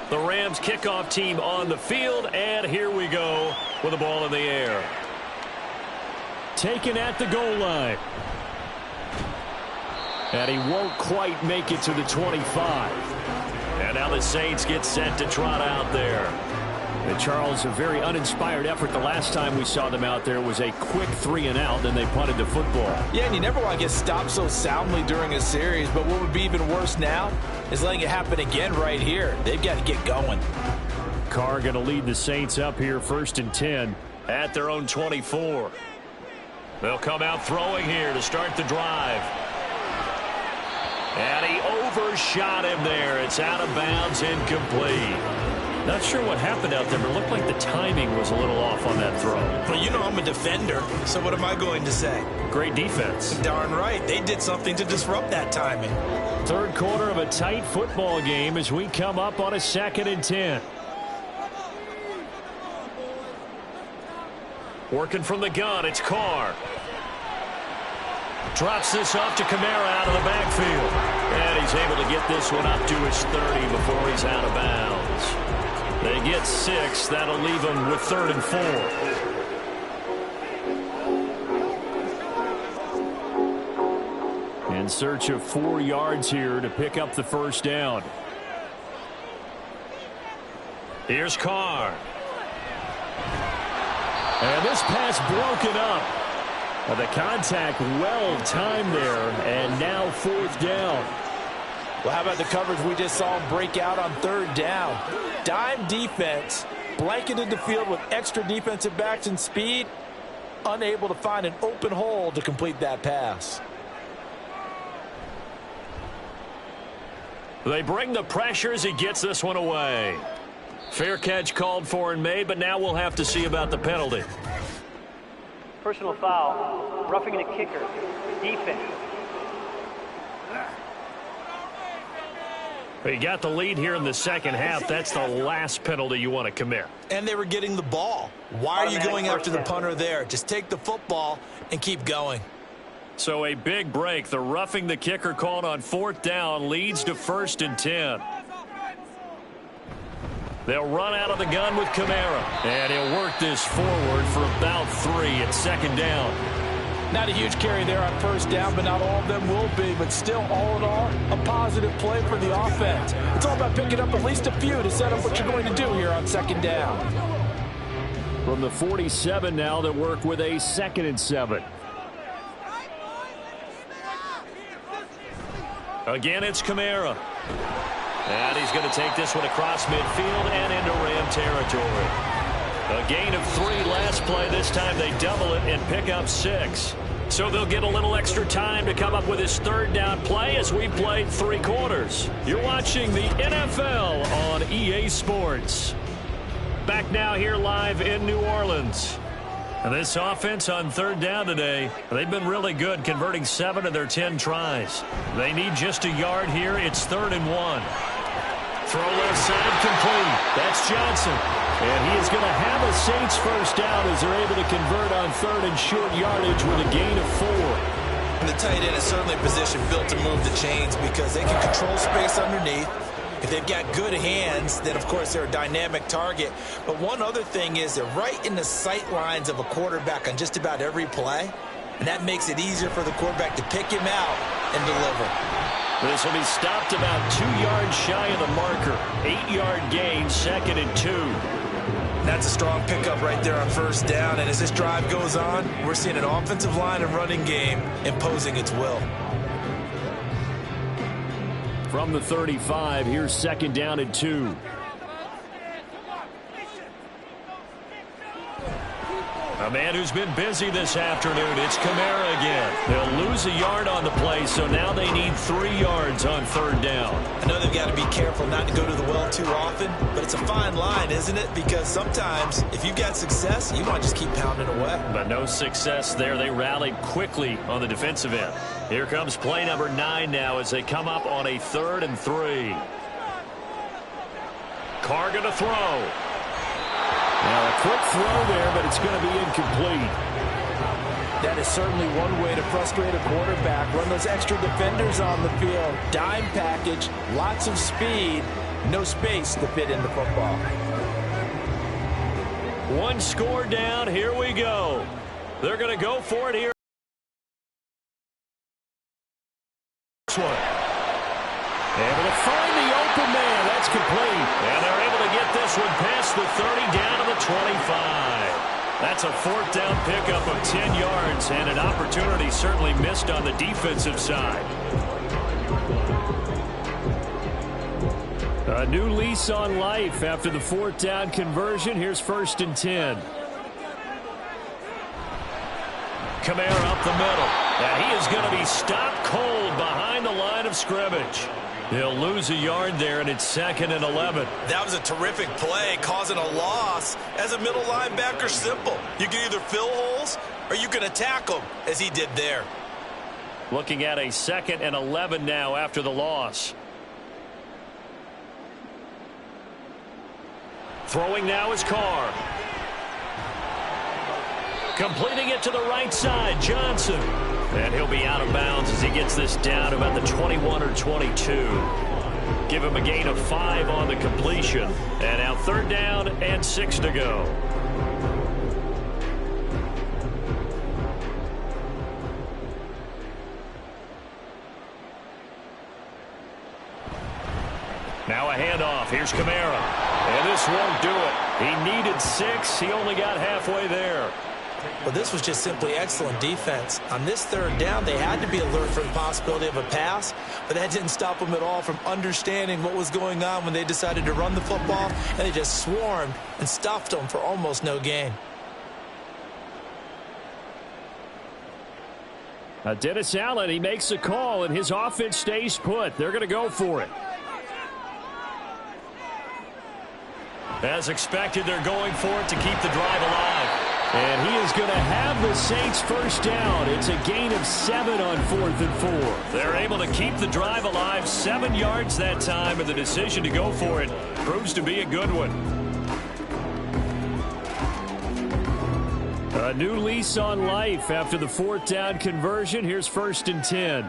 A: The Rams kickoff team on the field, and here we go with the ball in the air.
C: Taken at the goal line. And he won't quite make it to the 25.
A: And now the Saints get set to trot out there.
C: And Charles, a very uninspired effort the last time we saw them out there was a quick 3-and-out, then they punted the football.
B: Yeah, and you never want to get stopped so soundly during a series, but what would be even worse now is letting it happen again right here. They've got to get going.
C: Carr going to lead the Saints up here 1st and 10.
A: At their own 24. They'll come out throwing here to start the drive. And he overshot him there. It's out of bounds, incomplete.
C: Not sure what happened out there, but it looked like the timing was a little off on that throw.
B: Well, you know I'm a defender, so what am I going to say?
C: Great defense.
B: Darn right. They did something to disrupt that timing.
C: Third quarter of a tight football game as we come up on a 2nd and 10. Working from the gun, it's Carr. Drops this off to Kamara out of the backfield. And he's able to get this one up to his 30 before he's out of bounds. They get 6. That'll leave them with 3rd and 4. In search of 4 yards here to pick up the first down. Here's Carr. And this pass broken up. The contact well timed there, and now 4th down.
B: Well, how about the coverage we just saw him break out on 3rd down? Dime defense, blanketed the field with extra defensive backs and speed, unable to find an open hole to complete that pass.
A: They bring the pressure as he gets this one away. Fair catch called for and made, but now we'll have to see about the penalty.
E: Personal foul, roughing the kicker, defense.
A: He got the lead here in the second half. That's the last penalty you want to commit.
B: And they were getting the ball. Why are you going after the punter there? Just take the football and keep going.
A: So a big break. The roughing the kicker called on 4th down leads to 1st and 10. They'll run out of the gun with Kamara. And he'll work this forward for about 3 at 2nd down.
B: Not a huge carry there on 1st down, but not all of them will be. But still, all in all, a positive play for the offense. It's all about picking up at least a few to set up what you're going to do here on 2nd down.
C: From the 47 now, they work with a 2nd and 7.
A: Again, it's Kamara. And he's going to take this one across midfield and into Ram territory. A gain of 3 last play. This time they double it and pick up 6. So they'll get a little extra time to come up with his 3rd down play as we played 3 quarters. You're watching the NFL on EA Sports. Back now here live in New Orleans. And this offense on 3rd down today, they've been really good, converting 7 of their 10 tries. They need just a yard here. It's 3rd and 1. Throw left side complete. That's Johnson. And he is going to have a Saints first down as they're able to convert on 3rd and short yardage with a gain of 4.
B: And the tight end is certainly a position built to move the chains because they can control space underneath. If they've got good hands, then, of course, they're a dynamic target. But one other thing is they're right in the sight lines of a quarterback on just about every play. And that makes it easier for the quarterback to pick him out and deliver.
A: This will be stopped about 2 yards shy of the marker. 8-yard gain, 2nd and 2.
B: That's a strong pickup right there on 1st down. And as this drive goes on, we're seeing an offensive line and running game imposing its will.
C: From the 35, here's 2nd down and 2.
A: A man who's been busy this afternoon. It's Kamara again. They'll lose a yard on the play, so now they need 3 yards on 3rd down.
B: I know they've got to be careful not to go to the well too often, but it's a fine line, isn't it? Because sometimes, if you've got success, you want to just keep pounding away.
A: But no success there. They rallied quickly on the defensive end. Here comes play number 9 now as they come up on a 3rd and 3. Carr going to throw.
C: Now a quick throw there, but it's going to be incomplete.
B: That is certainly one way to frustrate a quarterback. Run those extra defenders on the field. Dime package, lots of speed, no space to fit in the football.
A: 1 score down. Here we go. They're going to go for it here. Able to find the open man. That's complete. And they're able to get this one past the 30 down to the 25. That's a 4th down pickup of 10 yards and an opportunity certainly missed on the defensive side.
C: A new lease on life after the 4th down conversion. Here's 1st and 10.
A: Kamara up the middle. And he is going to be stopped cold behind the line of scrimmage. He'll lose a yard there, and it's 2nd and 11.
B: That was a terrific play, causing a loss. As a middle linebacker, simple. You can either fill holes or you can attack them, as he did there.
A: Looking at a 2nd and 11 now after the loss. Throwing now is Carr. Completing it to the right side, Johnson. And he'll be out of bounds as he gets this down about the 21 or 22. Give him a gain of 5 on the completion. And now 3rd down and 6 to go. Now a handoff. Here's Kamara. And this won't do it. He needed 6. He only got halfway there.
B: Well, this was just simply excellent defense. On this 3rd down, they had to be alert for the possibility of a pass, but that didn't stop them at all from understanding what was going on when they decided to run the football, and they just swarmed and stuffed them for almost no gain.
C: Dennis Allen, he makes a call, and his offense stays put. They're going to go for it.
A: As expected, they're going for it to keep the drive alive.
C: And he is going to have the Saints first down. It's a gain of 7 on 4th and 4.
A: They're able to keep the drive alive, 7 yards that time, and the decision to go for it proves to be a good one.
C: A new lease on life after the 4th down conversion. Here's 1st and 10.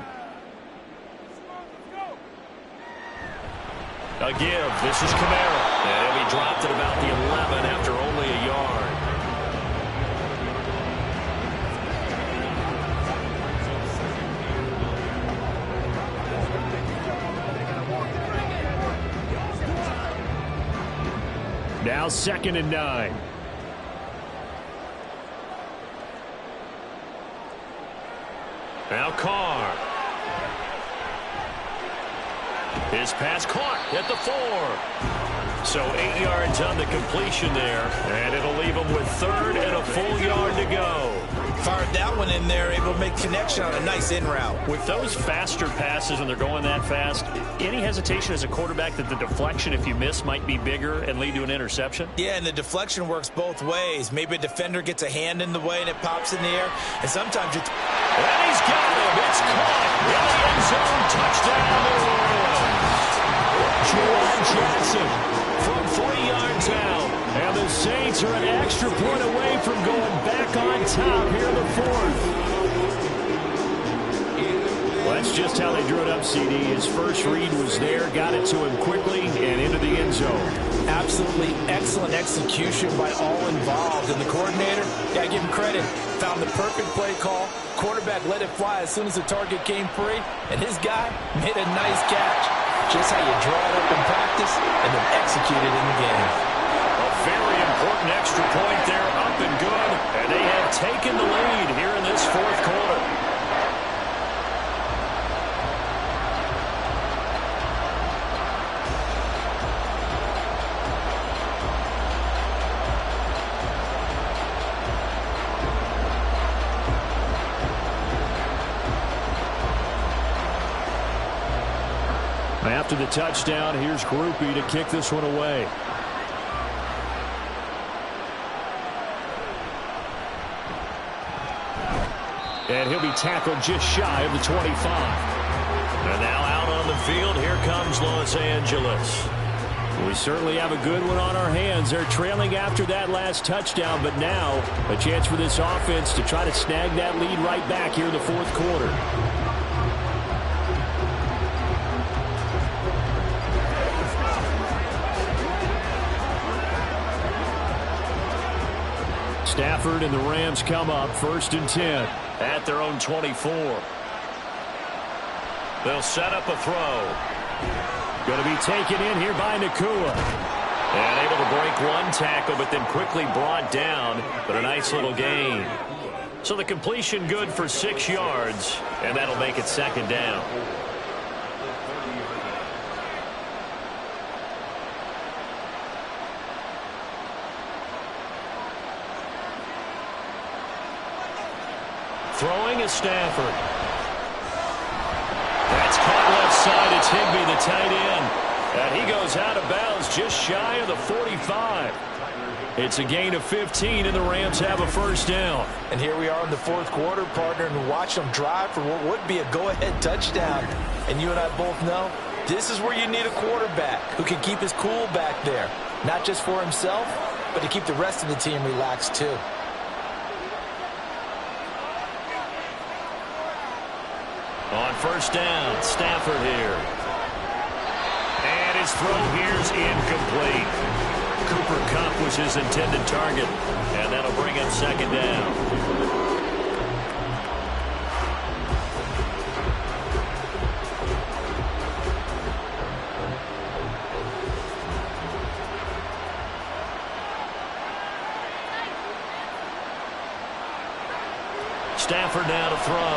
A: A give. This is Kamara. And he'll be dropped at about the 11 after only a yard.
C: Now 2nd and 9.
A: Now Carr. His pass caught at the 4. So 8 yards on the completion there. And it'll leave him with 3rd and a full yard to go.
B: Fired that one in there, able to make connection on a nice in route.
A: With those faster passes and they're going that fast, any hesitation as a quarterback that the deflection, if you miss, might be bigger and lead to an interception?
B: Yeah, and the deflection works both ways. Maybe a defender gets a hand in the way and it pops in the air, and sometimes it's...
A: And he's got him. It's caught in the end zone. Touchdown, New Orleans.
C: Juwan Johnson from 3 yards out. And the Saints are an extra point away from going back on top here in the 4th. Well, that's just how they drew it up, CD. His first read was there, got it to him quickly, and into the end zone.
B: Absolutely excellent execution by all involved. And the coordinator, gotta give him credit, found the perfect play call. Quarterback let it fly as soon as the target came free, and his guy made a nice catch. Just how you draw it up in practice and then execute it in the game.
A: A very important extra point there, up and good. And they have taken the lead here in this 4th quarter.
C: After the touchdown, here's Groupie to kick this one away. And he'll be tackled just shy of the 25.
A: And now out on the field, here comes Los Angeles.
C: We certainly have a good one on our hands. They're trailing after that last touchdown, but now a chance for this offense to try to snag that lead right back here in the 4th quarter. Stafford and the Rams come up 1st and 10.
A: At their own 24. They'll set up a throw.
C: Going to be taken in here by Nakua.
A: And able to break one tackle, but then quickly brought down. But a nice little gain. So the completion good for 6 yards, and that'll make it 2nd down. Throwing is Stafford. That's caught left side, it's Higbee, the tight end. And he goes out of bounds just shy of the 45. It's a gain of 15, and the Rams have a first down.
B: And here we are in the fourth quarter, partner, and watch them drive for what would be a go-ahead touchdown. And you and I both know this is where you need a quarterback who can keep his cool back there, not just for himself, but to keep the rest of the team relaxed too.
A: On first down, Stafford here. And his throw here's incomplete. Cooper Kupp was his intended target, and that'll bring him second down. Stafford now to throw.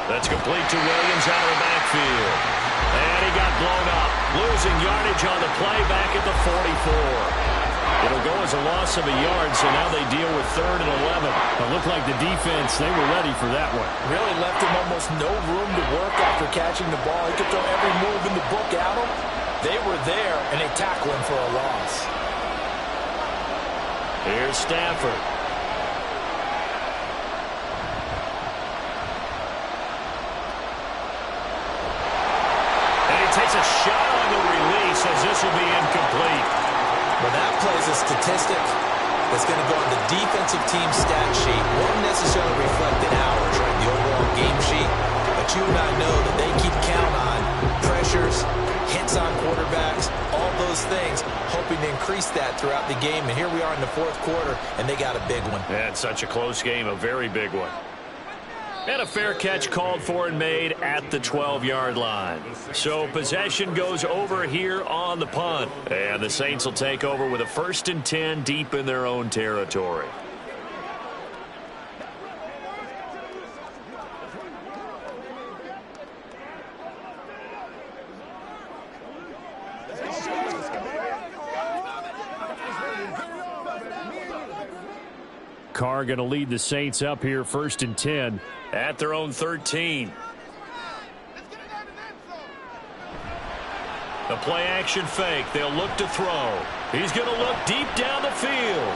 A: That's complete to Williams out of the backfield. And he got blown up. Losing yardage on the play back at the 44. It'll go as a loss of a yard, so now they deal with 3rd and 11.
C: It looked like the defense, they were ready for that one.
B: Really left him almost no room to work after catching the ball. He could throw every move in the book at him. They were there, and they tackle him for a loss.
A: Here's Stafford. Takes a shot on the release as this will be incomplete.
B: Well, that plays a statistic that's going to go on the defensive team stat sheet. Won't necessarily reflect in ours, right, the overall game sheet. But you and I know that they keep count on pressures, hits on quarterbacks, all those things, hoping to increase that throughout the game. And here we are in the fourth quarter, and they got a big one.
A: Yeah, it's such a close game, a very big one. And a fair catch called for and made at the 12-yard line. So possession goes over here on the punt. And the Saints will take over with a 1st and 10 deep in their own territory.
C: Carr going to lead the Saints up here 1st and 10.
A: At their own 13. The play action fake. They'll look to throw. He's going to look deep down the field.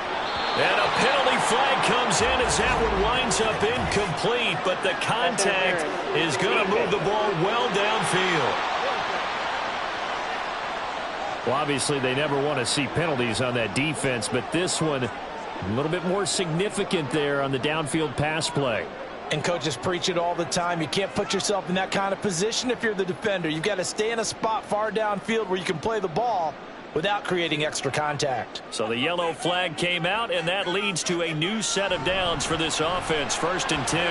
A: And a penalty flag comes in as that one winds up incomplete. But the contact is going to move the ball well downfield.
C: Well, obviously they never want to see penalties on that defense, but this one a little bit more significant there on the downfield pass play.
B: And coaches preach it all the time. You can't put yourself in that kind of position if you're the defender. You've got to stay in a spot far downfield where you can play the ball without creating extra contact.
A: So the yellow flag came out, and that leads to a new set of downs for this offense. 1st and 10.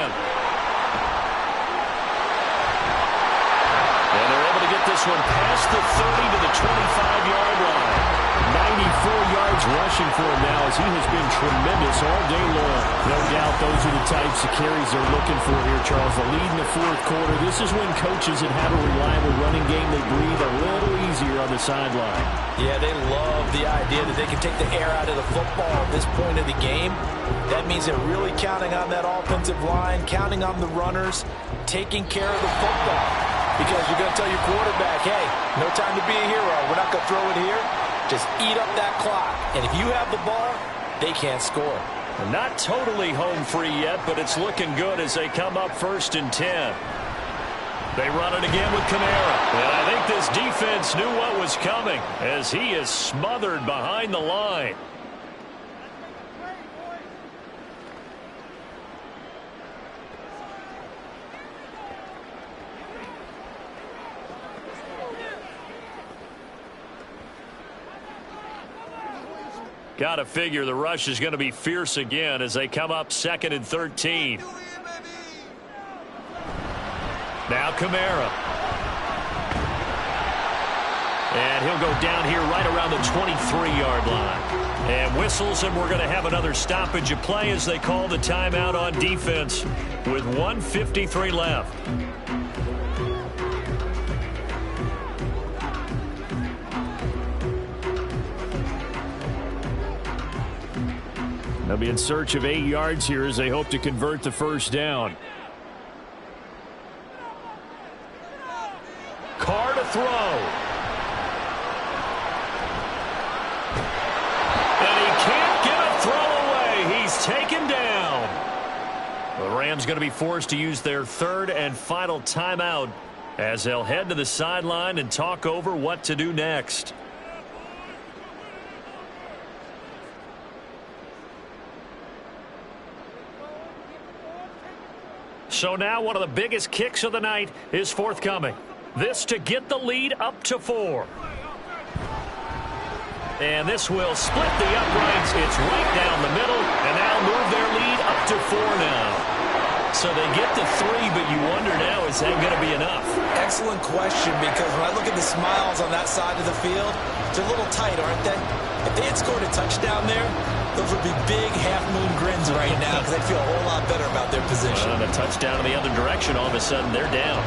A: And they're able to get this one past the 30 to the 25-yard line. 94 yards rushing for him now as he has been tremendous all day long. No doubt those are the types of carries they're looking for here, Charles. The lead in the fourth quarter. This is when coaches that have a reliable running game, they breathe a little easier on the sideline.
B: Yeah, they love the idea that they can take the air out of the football at this point of the game. That means they're really counting on that offensive line, counting on the runners, taking care of the football. Because you're going to tell your quarterback, hey, no time to be a hero. We're not going to throw it here. Just eat up that clock. And if you have the ball, they can't score.
A: Not totally home free yet, but it's looking good as they come up 1st and 10. They run it again with Kamara. And I think this defense knew what was coming as he is smothered behind the line. Got to figure the rush is going to be fierce again as they come up 2nd and 13. Now Kamara. And he'll go down here right around the 23-yard line. And whistles, and we're going to have another stoppage of play as they call the timeout on defense with 1:53 left. They'll be in search of 8 yards here as they hope to convert the first down. throw. And he can't get a throw away. He's taken down. The Rams going to be forced to use their third and final timeout as they'll head to the sideline and talk over what to do next. So now one of the biggest kicks of the night is forthcoming. This to get the lead up to 4. And this will split the uprights. It's right down the middle, and that'll move their lead up to 4 now. So they get to 3, but you wonder now, is that going to be enough?
B: Excellent question, because when I look at the smiles on that side of the field, they're a little tight, aren't they? If they had scored a touchdown there, those would be big half-moon grins right now because they feel a whole lot better about their position.
A: And a touchdown in the other direction, all of a sudden they're down.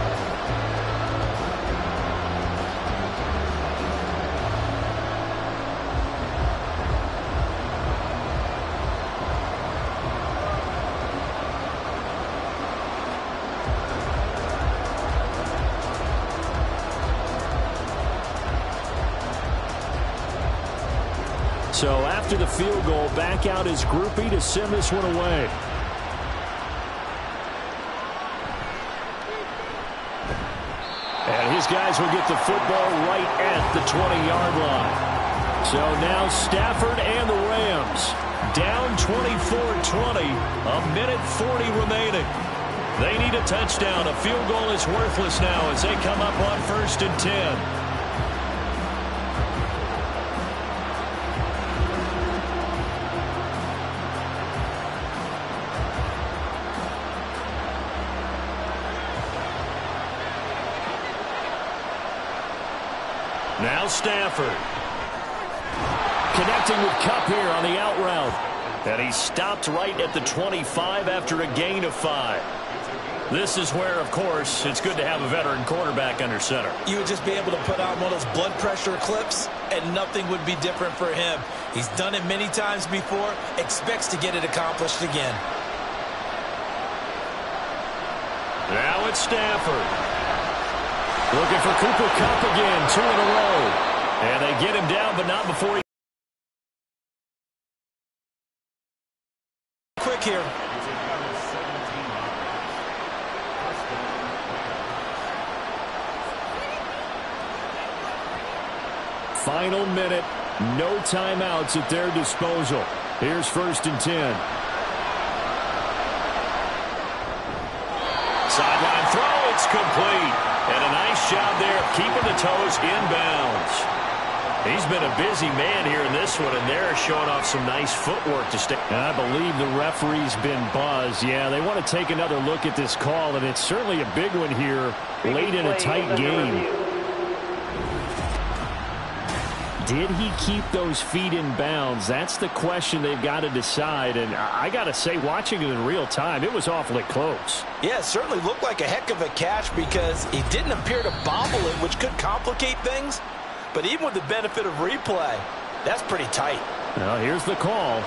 A: So after the field goal, back out is Groupie to send this one away. And his guys will get the football right at the 20-yard line. So now Stafford and the Rams down 24-20, a minute 40 remaining. They need a touchdown. A field goal is worthless now as they come up on 1st and 10. Now Stafford. Connecting with Kupp here on the out route. And he stopped right at the 25 after a gain of 5. This is where, of course, it's good to have a veteran quarterback under center.
B: You would just be able to put on one of those blood pressure clips, and nothing would be different for him. He's done it many times before, expects to get it accomplished again.
A: Now it's Stafford. Looking for Cooper Kupp again, 2 in a row. And they get him down, but not before he...
B: Quick here.
C: Final minute, no timeouts at their disposal. Here's 1st and 10.
A: Sideline throw, it's complete. And a nice job there of keeping the toes inbounds. He's been a busy man here in this one, and they're showing off some nice footwork to stay.
C: And I believe the referee's been buzzed. Yeah, they want to take another look at this call, and it's certainly a big one here late in a tight game. Did he keep those feet in bounds? That's the question they've got to decide. And I got to say, watching it in real time, it was awfully close.
B: Yeah, it certainly looked like a heck of a catch because he didn't appear to bobble it, which could complicate things. But even with the benefit of replay, that's pretty tight.
C: Well, here's the call.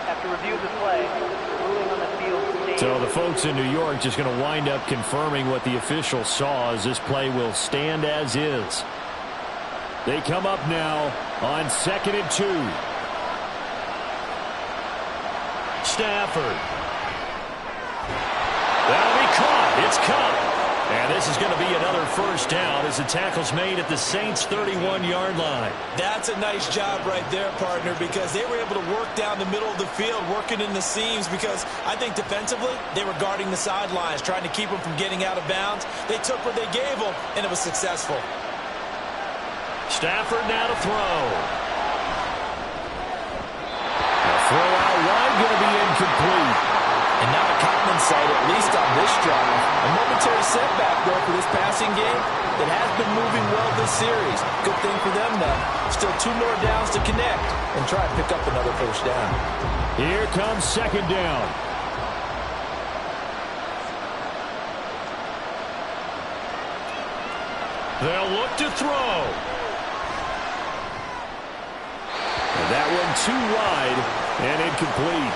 E: After review of the play, the ruling on the field stays.
C: So the folks in New York just going to wind up confirming what the official saw as this play will stand as is. They come up now on 2nd and 2.
A: Stafford. That'll be caught. It's Kupp. And this is going to be another first down as the tackle's made at the Saints' 31-yard line.
B: That's a nice job right there, partner, because they were able to work down the middle of the field, working in the seams, because I think defensively they were guarding the sidelines, trying to keep them from getting out of bounds. They took what they gave them, and it was successful.
A: Stafford now to throw. The throw out wide going to be incomplete.
B: And not a common sight, at least on this drive. A momentary setback, though, for this passing game that has been moving well this series. Good thing for them, though. Still 2 more downs to connect and try and pick up another first down.
C: Here comes 2nd down.
A: They'll look to throw.
C: And that one too wide and incomplete.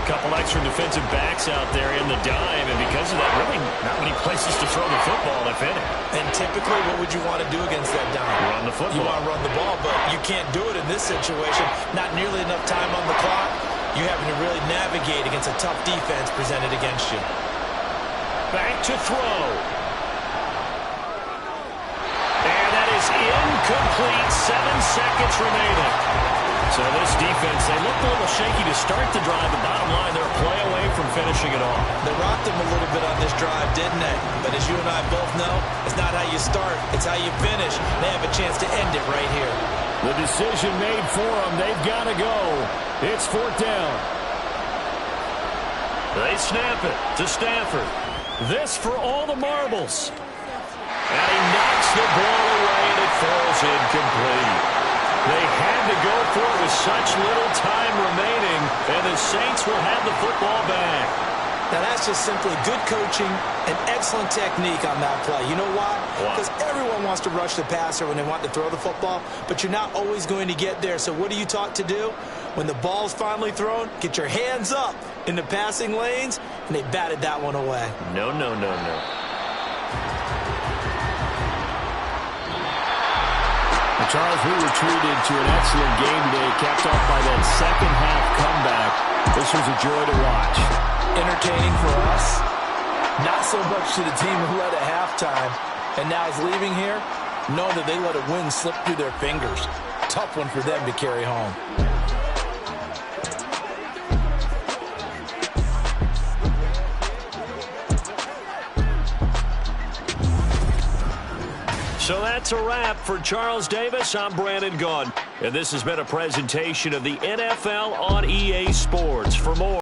A: couple extra defensive backs out there in the dime, and because of that, really not many places to throw the football, if any.
B: And typically, what would you want to do against that dime?
A: Run the football.
B: You want to run the ball, but you can't do it in this situation. Not nearly enough time on the clock. You're having to really navigate against a tough defense presented against you.
A: Back to throw. And that is incomplete. 7 seconds remaining. So this defense, they looked a little shaky to start the drive. The bottom line, they're a play away from finishing it off.
B: They rocked them a little bit on this drive, didn't they? But as you and I both know, it's not how you start, it's how you finish. They have a chance to end it right here.
C: The decision made for them. They've got to go. It's 4th down.
A: They snap it to Stafford. This for all the marbles. And he knocks the ball away, and it falls incomplete. They had to go for it with such little time remaining, and the Saints will have the football back.
B: Now, that's just simply good coaching and excellent technique on that play. You know why? Because everyone wants to rush the passer when they want to throw the football, but you're not always going to get there. So what are you taught to do? When the ball's finally thrown, get your hands up in the passing lanes, and they batted that one away.
A: No, no, no, no.
C: Charles, we were treated to an excellent game today, capped off by that second-half comeback. This was a joy to watch.
B: Entertaining for us, not so much to the team who led at halftime and now is leaving here, know that they let a win slip through their fingers. Tough one for them to carry home.
A: So that's a wrap for Charles Davis. I'm Brandon Gaudin, and this has been a presentation of the NFL on EA Sports. For more